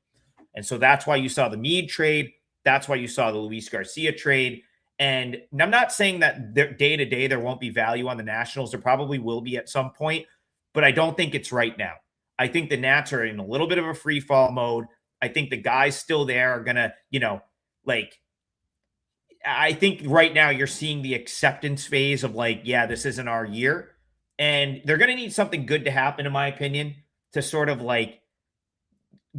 A: And so that's why you saw the Meade trade. That's why you saw the Luis Garcia trade. And I'm not saying that day to day there won't be value on the Nationals. There probably will be at some point, but I don't think it's right now. I think the Nats are in a little bit of a free fall mode. I think the guys still there are going to, I think right now you're seeing the acceptance phase of like, yeah, this isn't our year. And they're going to need something good to happen, in my opinion, to sort of like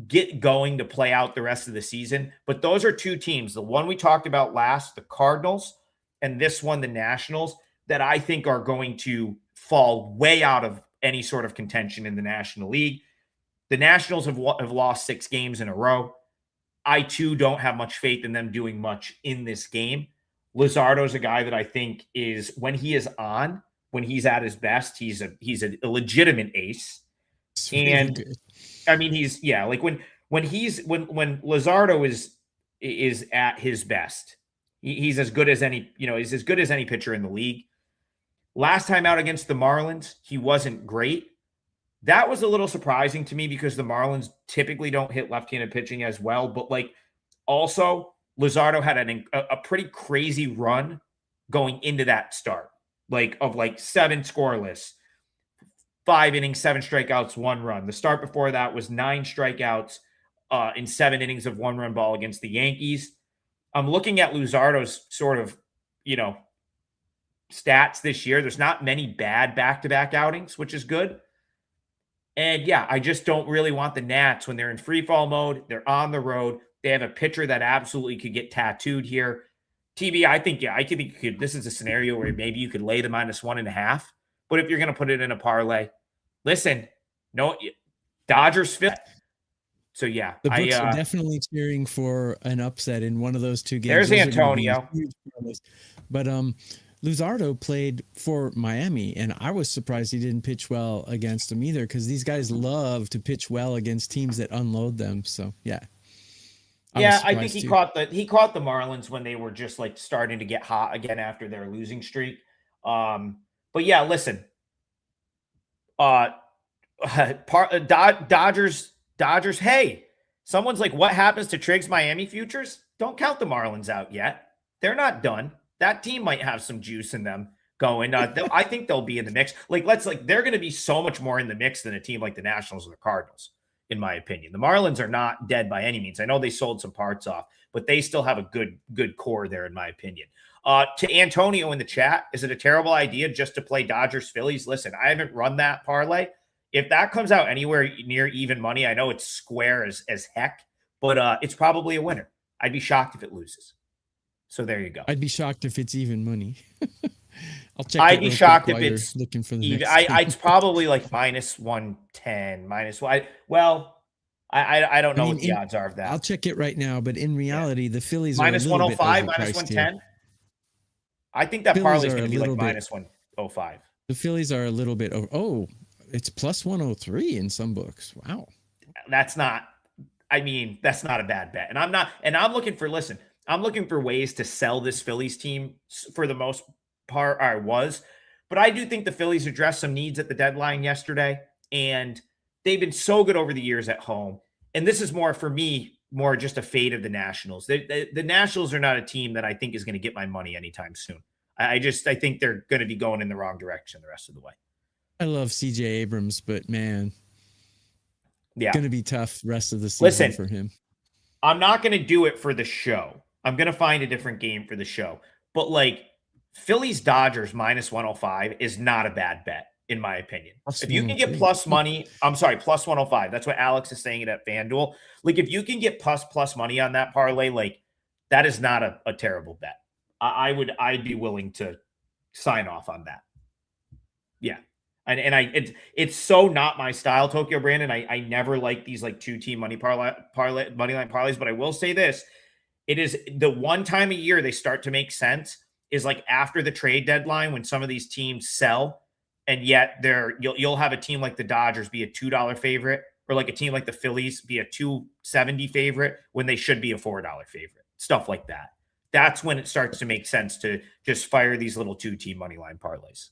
A: get going to play out the rest of the season. But those are two teams, the one we talked about last, the Cardinals, and this one, the Nationals, that I think are going to fall way out of any sort of contention in the National League. The Nationals have lost 6 games in a row. I, too, don't have much faith in them doing much in this game. Luzardo's a guy that I think is, when he is on, when he's at his best, he's a legitimate ace.
B: It's
A: And
B: really good.
A: I mean, like when Luzardo is at his best, he's as good as any, he's as good as any pitcher in the league. Last time out against the Marlins, he wasn't great. That was a little surprising to me because the Marlins typically don't hit left-handed pitching as well. But like, also, Luzardo had a pretty crazy run going into that start, of 7 scoreless, 5 innings, 7 strikeouts, 1 run. The start before that was 9 strikeouts in 7 innings of 1-run ball against the Yankees. I'm looking at Luzardo's sort of, stats this year. There's not many bad back-to-back outings, which is good. And yeah, I just don't really want the Nats when they're in free fall mode. They're on the road. They have a pitcher that absolutely could get tattooed here. TB, I think you could. This is a scenario where maybe you could lay the -1.5. But if you're going to put it in a parlay, listen, no, Dodgers fit. So yeah,
B: The books are definitely cheering for an upset in one of those 2 games.
A: There's Antonio.
B: But Luzardo played for Miami, and I was surprised he didn't pitch well against them either, because these guys love to pitch well against teams that unload them. So yeah.
A: I think he caught the Marlins when they were just like starting to get hot again after their losing streak. But yeah, listen. Dodgers. Hey, someone's like, what happens to Triggs' Miami futures? Don't count the Marlins out yet. They're not done. That team might have some juice in them going. I think they'll be in the mix. They're going to be so much more in the mix than a team like the Nationals or the Cardinals, in my opinion. The Marlins are not dead by any means. I know they sold some parts off, but they still have a good core there, in my opinion. To Antonio in the chat, is it a terrible idea just to play Dodgers Phillies? Listen, I haven't run that parlay. If that comes out anywhere near even money, I know it's square as heck, but it's probably a winner. I'd be shocked if it loses. So there you go.
B: I'd be shocked if it's even money. I'll check.
A: I'd be shocked if it's
B: looking for the
A: even.
B: next
A: It's probably like -110, -1. Well, I don't know what the odds are of that.
B: I'll check it right now, but in reality, the Phillies are
A: -105, -110. I think that parlay is going to be like -105.
B: The Phillies are a little bit over. Oh, it's +103 in some books. Wow.
A: That's not. I mean, that's not a bad bet. And I'm looking for, listen, I'm looking for ways to sell this Phillies team for the most part. I was, but I do think the Phillies addressed some needs at the deadline yesterday, and they've been so good over the years at home. And this is more for me, more just a fade of the Nationals. The Nationals are not a team that I think is going to get my money anytime soon. I think they're going to be going in the wrong direction the rest of the way.
B: I love CJ Abrams, but man,
A: yeah,
B: going to be tough rest of the season for him.
A: I'm not going to do it for the show. I'm going to find a different game for the show. But like Phillies Dodgers minus 105 is not a bad bet, in my opinion. If you can get plus money, I'm sorry, plus 105. That's what Alex is saying it at FanDuel. Like if you can get plus money on that parlay, like that is not a terrible bet. I'd be willing to sign off on that. Yeah. And it's so not my style, Tokyo Brandon. I never like these like 2-team money line parlays, but I will say this. It is the one time a year they start to make sense is like after the trade deadline when some of these teams sell, and yet you'll have a team like the Dodgers be a $2 favorite, or like a team like the Phillies be a $2.70 favorite when they should be a $4 favorite. Stuff like that. That's when it starts to make sense to just fire these little 2-team money line parlays.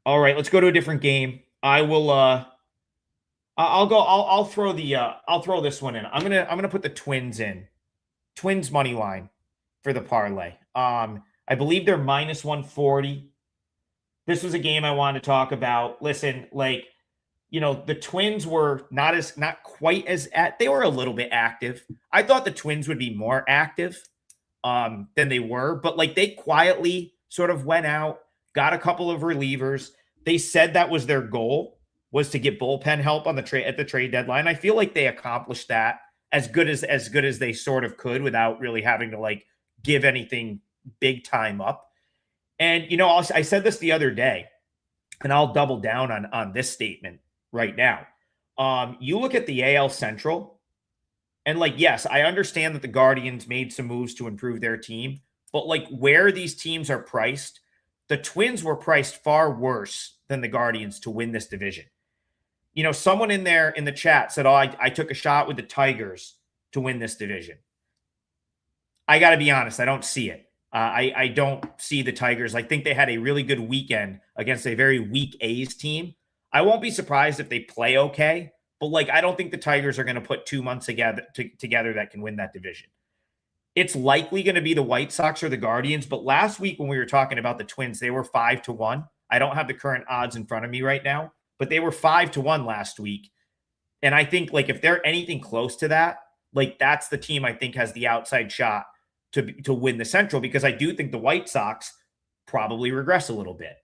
A: All right, let's go to a different game. I'll throw this one in. I'm gonna put the Twins in. Twins money line for the parlay. I believe they're minus 140. This was a game I wanted to talk about. Listen, like, the Twins were not quite as they were a little bit active. I thought the Twins would be more active than they were, but like they quietly sort of went out, got a couple of relievers. They said that was their goal, was to get bullpen help on at the trade deadline. I feel like they accomplished that as good as they sort of could without really having to like give anything big time up. And I said this the other day, and I'll double down on this statement right now. You look at the AL Central, and like, yes, I understand that the Guardians made some moves to improve their team, but like where these teams are priced, the Twins were priced far worse than the Guardians to win this division. Someone in there in the chat said, I took a shot with the Tigers to win this division. I got to be honest, I don't see it. I don't see the Tigers. I think they had a really good weekend against a very weak A's team. I won't be surprised if they play okay, but like I don't think the Tigers are going to put 2 months together that can win that division. It's likely going to be the White Sox or the Guardians, but last week when we were talking about the Twins, they were 5-1. I don't have the current odds in front of me right now, but they were 5-1 last week. And I think like if they're anything close to that, like that's the team I think has the outside shot to win the Central, because I do think the White Sox probably regress a little bit.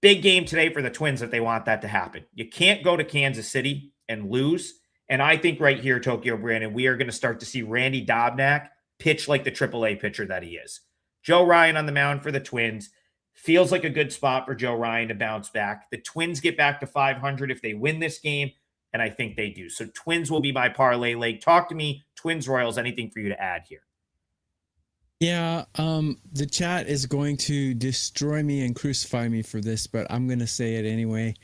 A: Big game today for the Twins if they want that to happen. You can't go to Kansas City and lose. And I think right here, Tokyo Brandon, we are going to start to see Randy Dobnak pitch like the AAA pitcher that he is. Joe Ryan on the mound for the Twins. Feels like a good spot for Joe Ryan to bounce back. The Twins get back to 500 if they win this game, and I think they do. So Twins will be my parlay leg. Talk to me, Twins Royals, anything for you to add here?
B: Yeah, the chat is going to destroy me and crucify me for this, but I'm going to say it anyway.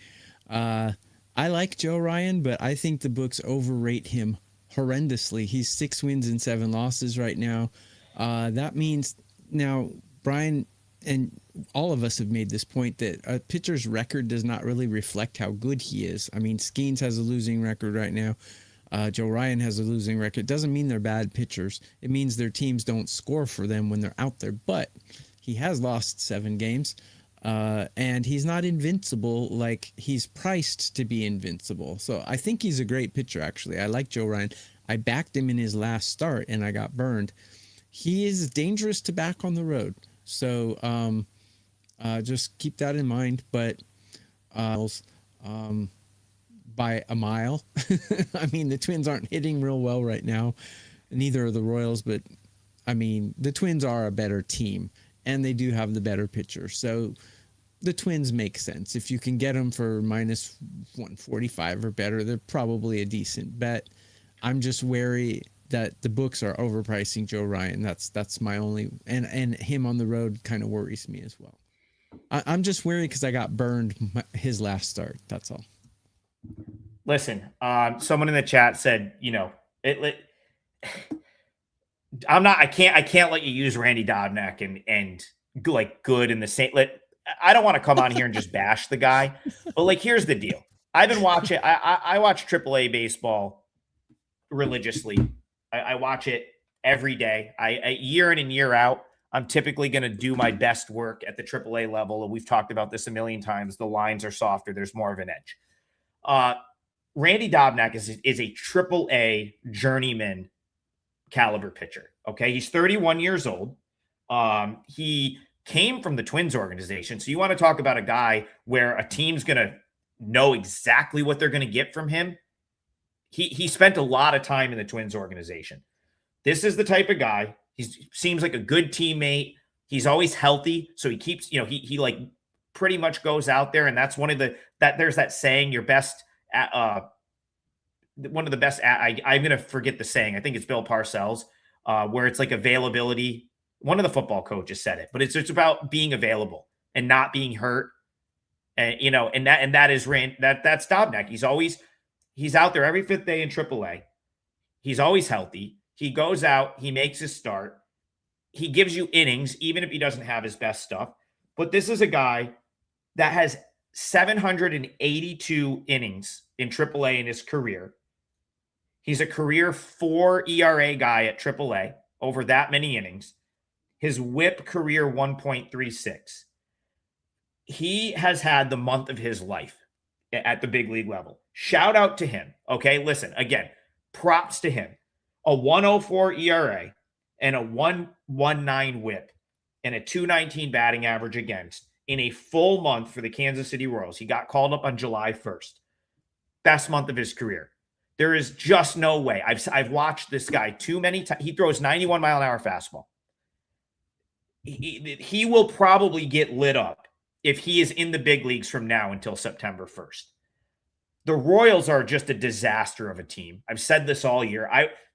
B: I like Joe Ryan, but I think the books overrate him horrendously. He's 6 wins and 7 losses right now. That means now Brian and all of us have made this point that a pitcher's record does not really reflect how good he is. I mean, Skeens has a losing record right now. Joe Ryan has a losing record. Doesn't mean they're bad pitchers. It means their teams don't score for them when they're out there. But he has lost 7 games, and he's not invincible like he's priced to be invincible. So I think he's a great pitcher, actually. I like Joe Ryan. I backed him in his last start, and I got burned. He is dangerous to back on the road. So just keep that in mind. But by a mile. I mean, the Twins aren't hitting real well right now. Neither are the Royals, but I mean, the Twins are a better team and they do have the better pitcher. So the Twins make sense. If you can get them for minus 145 or better, they're probably a decent bet. I'm just wary that the books are overpricing Joe Ryan. That's my only, and him on the road kind of worries me as well. I'm just wary because I got burned his last start. That's all.
A: Listen, someone in the chat said, I can't let you use Randy Dobnak and like good in the same. I don't want to come on here and just bash the guy, but like, here's the deal. I've been watching. I watch AAA baseball religiously. I watch it every day. I year in and year out. I'm typically going to do my best work at the AAA level. And we've talked about this a million times. The lines are softer. There's more of an edge. Randy Dobnak is a AAA journeyman caliber pitcher. Okay. He's 31 years old. He came from the Twins organization. So you want to talk about a guy where a team's going to know exactly what they're going to get from him. He spent a lot of time in the Twins organization. This is the type of guy. He seems like a good teammate. He's always healthy. So he keeps, he like pretty much goes out there. And that's there's that saying, your best, one of the best, I'm going to forget the saying. I think it's Bill Parcells, where it's like availability. One of the football coaches said it, but it's about being available and not being hurt. And, that's Dobnak. He's out there every fifth day in AAA. He's always healthy. He goes out, he makes his start. He gives you innings, even if he doesn't have his best stuff. But this is a guy that has 782 innings in AAA in his career. He's a career 4 ERA guy at AAA, over that many innings. His whip career 1.36. He has had the month of his life at the big league level. Shout out to him. Okay, listen, again, props to him. A 104 ERA and a 119 whip and a 219 batting average against in a full month for the Kansas City Royals. He got called up on July 1st. Best month of his career. There is just no way. I've watched this guy too many times. He throws 91 mile an hour fastball. He will probably get lit up if he is in the big leagues from now until September 1st. The Royals are just a disaster of a team. I've said this all year.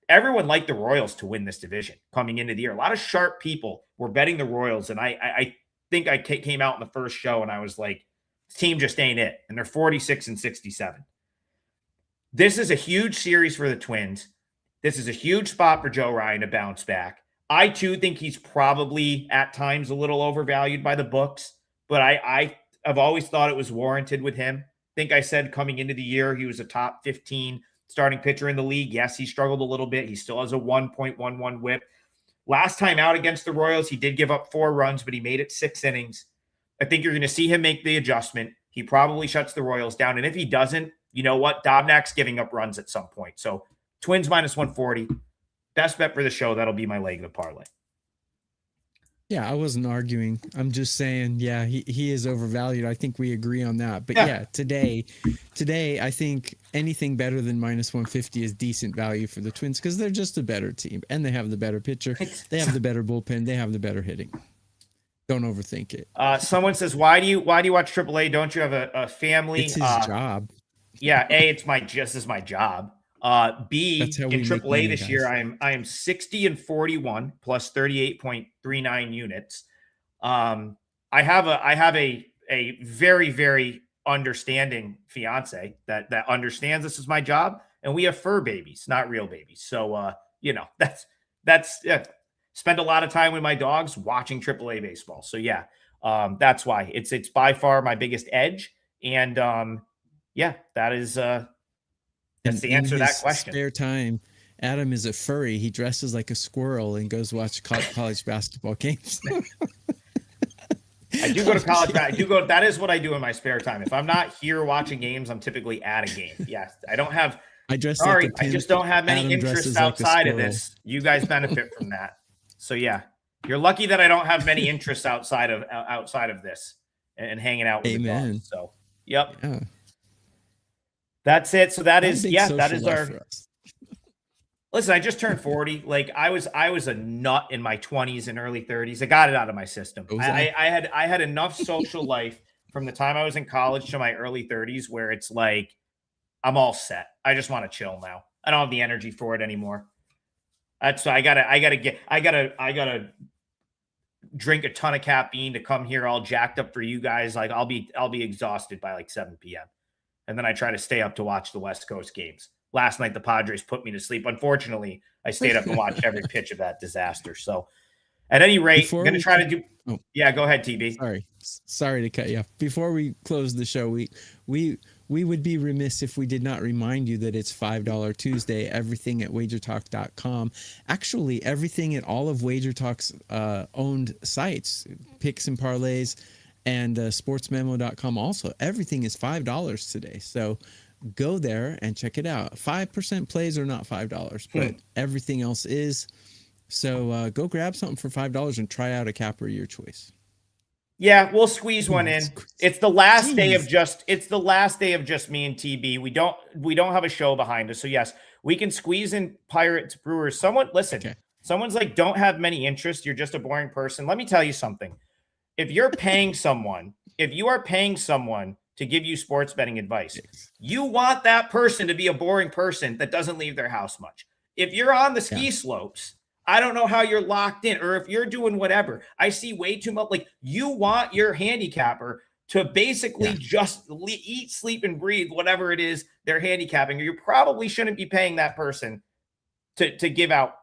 A: Everyone liked the Royals to win this division coming into the year. A lot of sharp people were betting the Royals, and I think I came out in the first show and I was like, this team just ain't it. And they're 46-67. This is a huge series for the Twins. This is a huge spot for Joe Ryan to bounce back. I, too, think he's probably at times a little overvalued by the books, but I've always thought it was warranted with him. I think I said coming into the year he was a top 15 starting pitcher in the league. Yes, he struggled a little bit. He still has a 1.11 whip. Last time out against the Royals, he did give up 4 runs, but he made it 6 innings. I think you're going to see him make the adjustment. He probably shuts the Royals down. And if he doesn't, you know what? Dobnak's giving up runs at some point. So Twins minus 140. Best bet for the show. That'll be my leg of the parlay.
B: Yeah, I wasn't arguing. I'm just saying, yeah, he is overvalued. I think we agree on that. But yeah, today, I think anything better than minus 150 is decent value for the Twins because they're just a better team and they have the better pitcher. They have the better bullpen. They have the better hitting. Don't overthink it.
A: Someone says, why do you watch AAA? Don't you have a family?
B: It's his job.
A: Yeah, A, it's my job. B, in AAA this year, I am 60-41 plus 38.39 units. I have a very, very understanding fiance that understands this is my job, and we have fur babies, not real babies. So that's spend a lot of time with my dogs watching AAA baseball. So yeah, that's why it's by far my biggest edge, and that is that's the answer to that question.
B: Spare time, Adam is a furry. He dresses like a squirrel and goes watch college basketball games.
A: I do go to college. That is what I do in my spare time. If I'm not here watching games, I'm typically at a game. Yes, I don't have. I just don't have many interests outside of this. You guys benefit from that. So yeah, you're lucky that I don't have many interests outside of this and hanging out with the dogs. So yep. Yeah. That's it. So that is our. Listen, I just turned 40. Like I was a nut in my 20s and early 30s. I got it out of my system. I had enough social life from the time I was in college to my early 30s where it's like I'm all set. I just want to chill now. I don't have the energy for it anymore. That's so I gotta drink a ton of caffeine to come here all jacked up for you guys. Like I'll be exhausted by like 7 p.m. and then I try to stay up to watch the West Coast games. Last night, the Padres put me to sleep. Unfortunately, I stayed up and watched every pitch of that disaster. So at any rate, I'm going to try to do. Oh, yeah, go ahead, TB.
B: Sorry to cut you off. Before we close the show, we would be remiss if we did not remind you that it's $5 Tuesday. Everything at WagerTalk.com. Actually, everything at all of WagerTalk's owned sites, picks and parlays, and SportsMemo.com. Also, everything is $5 today. So go there and check it out. 5% plays are not $5, but everything else is. So go grab something for $5 and try out a capper of your choice.
A: Yeah, we'll squeeze one in. It's the last day of just me and TB. We don't have a show behind us. So yes, we can squeeze in Pirates Brewers. Someone's like, don't have many interests. You're just a boring person. Let me tell you something. If you are paying someone to give you sports betting advice, you want that person to be a boring person that doesn't leave their house much. If you're on the ski slopes, I don't know how you're locked in, or if you're doing whatever. I see way too much. Like, you want your handicapper to basically just eat, sleep, and breathe whatever it is they're handicapping, or you probably shouldn't be paying that person to give out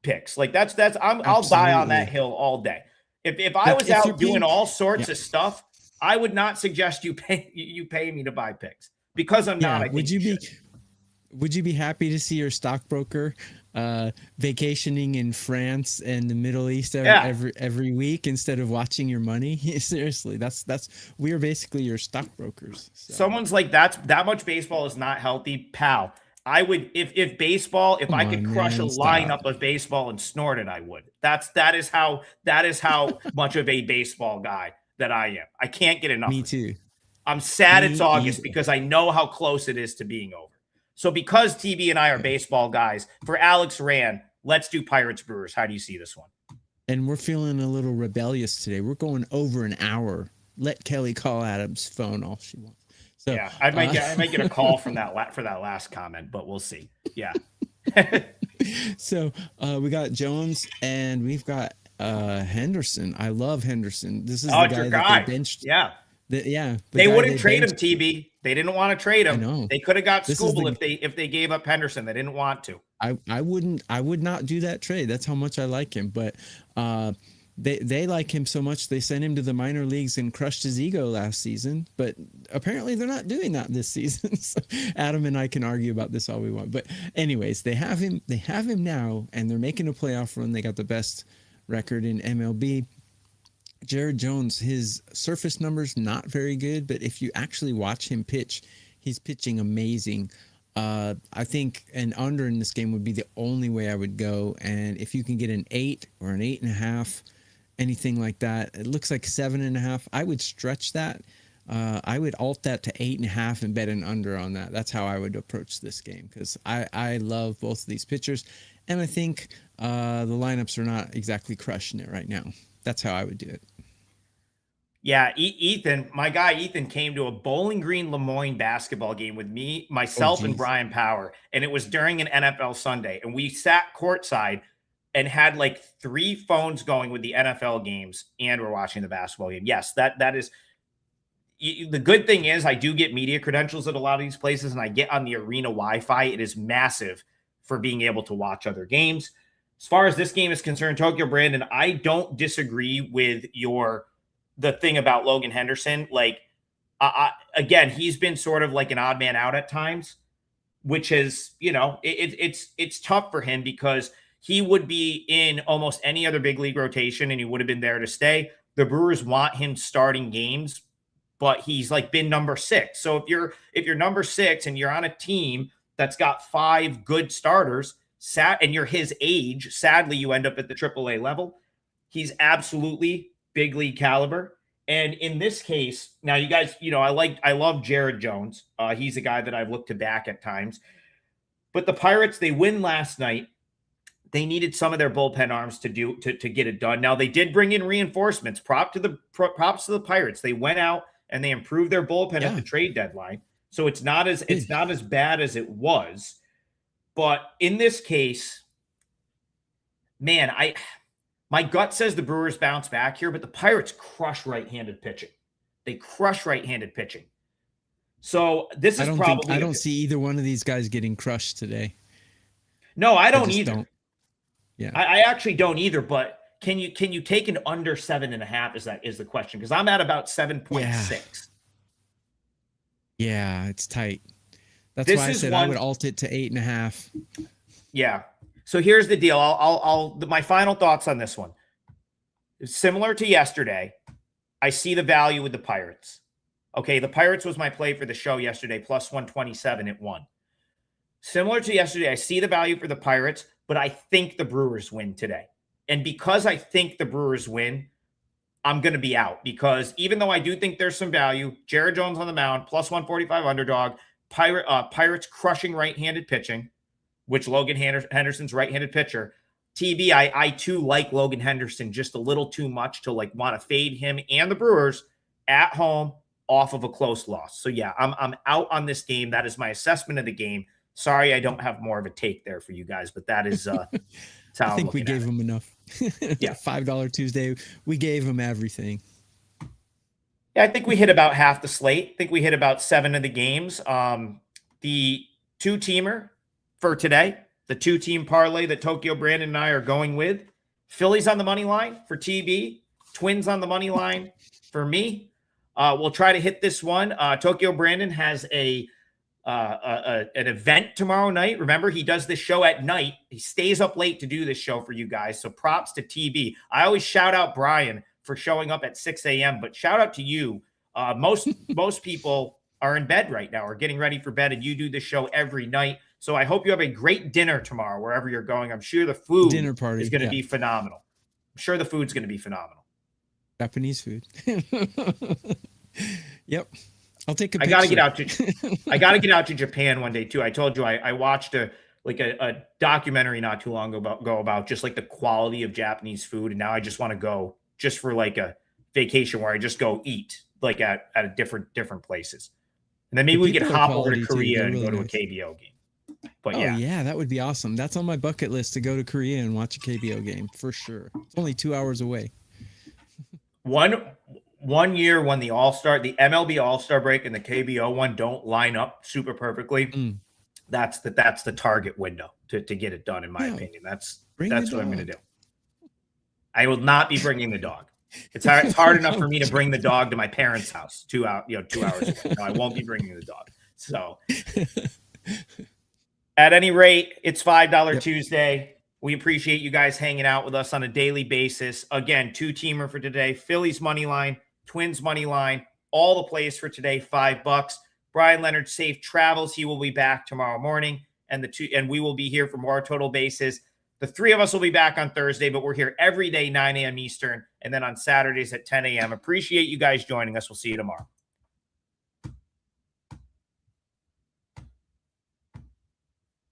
A: picks. Like I'll die on that hill all day. If I was out doing all sorts of stuff, I would not suggest you pay me to buy picks, because I'm not.
B: Would you be happy to see your stockbroker vacationing in France and the Middle East every week instead of watching your money? Seriously, we are basically your stockbrokers. So.
A: Someone's like, that much baseball is not healthy, pal. I would, if I could crush a lineup of baseball and snort it, I would. That is how much of a baseball guy that I am. I can't get enough.
B: Me too.
A: I'm sad it's August because I know how close it is to being over. So because TB and I are baseball guys, for Alex Rand, let's do Pirates Brewers. How do you see this one?
B: And we're feeling a little rebellious today. We're going over an hour. Let Kelly call Adam's phone all she wants. So
A: yeah, I might get a call from that for that last comment, but we'll see. Yeah.
B: So we got Jones and we've got Henderson. I love Henderson. This is the guy that they benched.
A: Yeah.
B: They
A: wouldn't trade him, TB. They didn't want to trade him.
B: I know.
A: They could have got Scooble if they gave up Henderson. They didn't want to.
B: I would not do that trade. That's how much I like him. But they like him so much they sent him to the minor leagues and crushed his ego last season. But apparently they're not doing that this season. So Adam and I can argue about this all we want. But anyways, they have him now, and they're making a playoff run. They got the best record in MLB. Jared Jones, his surface numbers not very good, but if you actually watch him pitch, he's pitching amazing. I think an under in this game would be the only way I would go. And if you can get an 8 or an 8.5, anything like that, it looks like 7.5. I would stretch that. I would alt that to 8.5 and bet an under on that. That's how I would approach this game, because I love both of these pitchers, and I think the lineups are not exactly crushing it right now. That's how I would do it.
A: Yeah, Ethan, my guy Ethan came to a Bowling Green Lemoyne basketball game with myself, and Brian Power, and it was during an NFL Sunday, and we sat courtside and had like 3 phones going with the NFL games, and we're watching the basketball game. Yes, that is the good thing is I do get media credentials at a lot of these places, and I get on the arena Wi-Fi. It is massive for being able to watch other games. As far as this game is concerned, Tokyo Brandon, I don't disagree with the thing about Logan Henderson. Like, again, he's been sort of like an odd man out at times, which is, it's tough for him because he would be in almost any other big league rotation and he would have been there to stay. The Brewers want him starting games, but he's like been number 6. So if you're number 6 and you're on a team that's got 5 good starters, and you're his age, sadly, you end up at the AAA level. He's absolutely big league caliber. And in this case, now you guys, I love Jared Jones. He's a guy that I've looked to back at times. But the Pirates, they win last night. They needed some of their bullpen arms to get it done. Now they did bring in reinforcements. Props to the Pirates. They went out and they improved their bullpen at the trade deadline. So it's not as bad as it was. But in this case, man, my gut says the Brewers bounce back here, but the Pirates crush right-handed pitching. They crush right-handed pitching. So this is probably
B: I don't see either one of these guys getting crushed today.
A: No, I don't either.
B: Don't. Yeah,
A: I actually don't either. But can you take an under 7.5? Is the question? Because I'm at about 7.6.
B: Yeah, it's tight. That's why I said I would alt it to 8.5.
A: Yeah. So here's the deal. My final thoughts on this one. Similar to yesterday, I see the value with the Pirates. Okay, the Pirates was my play for the show yesterday, plus 127 at 1. Similar to yesterday, I see the value for the Pirates, but I think the Brewers win today. And because I think the Brewers win, I'm going to be out, because even though I do think there's some value, Jared Jones on the mound, plus 145 underdog, Pirates crushing right-handed pitching, which Logan Henderson's right-handed pitcher. TB, I too like Logan Henderson just a little too much to like want to fade him and the Brewers at home off of a close loss. So yeah, I'm out on this game. That is my assessment of the game. Sorry, I don't have more of a take there for you guys, but that is how
B: I think we gave them enough. Yeah, $5 Tuesday. We gave them everything.
A: Yeah, I think we hit about half the slate. I think we hit about 7 of the games. The 2-teamer for today, the 2-team parlay that Tokyo Brandon and I are going with. Phillies on the money line for TB. Twins on the money line for me. We'll try to hit this one. Tokyo Brandon has an event tomorrow night. Remember, he does this show at night. He stays up late to do this show for you guys. So props to TB. I always shout out Brian for showing up at 6 a.m., but shout out to you. Most people are in bed right now or getting ready for bed, and you do this show every night. So I hope you have a great dinner tomorrow, wherever you're going. I'm sure the food
B: dinner party
A: is going to be phenomenal. I'm sure the food's going to be phenomenal.
B: Japanese food. Yep. I'll take a picture.
A: I gotta get out to Japan one day too. I told you I watched a documentary not too long ago about just like the quality of Japanese food, and now I just want to go just for like a vacation where I just go eat like at a different places, and then maybe we could hop over to Korea and go to a KBO game. But
B: yeah, that would be awesome. That's on my bucket list, to go to Korea and watch a KBO game for sure. It's only 2 hours away.
A: One year when the MLB All-Star break and the KBO one don't line up super perfectly, that's the target window to get it done, in my opinion. That's what I'm going to do. I will not be bringing the dog. It's hard enough for me to bring the dog to my parents' house 2 hours away. No, I won't be bringing the dog. So at any rate, it's $5 Tuesday. We appreciate you guys hanging out with us on a daily basis. Again, 2-teamer for today, Phillies money line, Twins money line, all the plays for today, $5. Bryan Leonard, safe travels. He will be back tomorrow morning, and we will be here for more total bases. The 3 of us will be back on Thursday, but we're here every day, 9 a.m. Eastern, and then on Saturdays at 10 a.m. Appreciate you guys joining us. We'll see you tomorrow.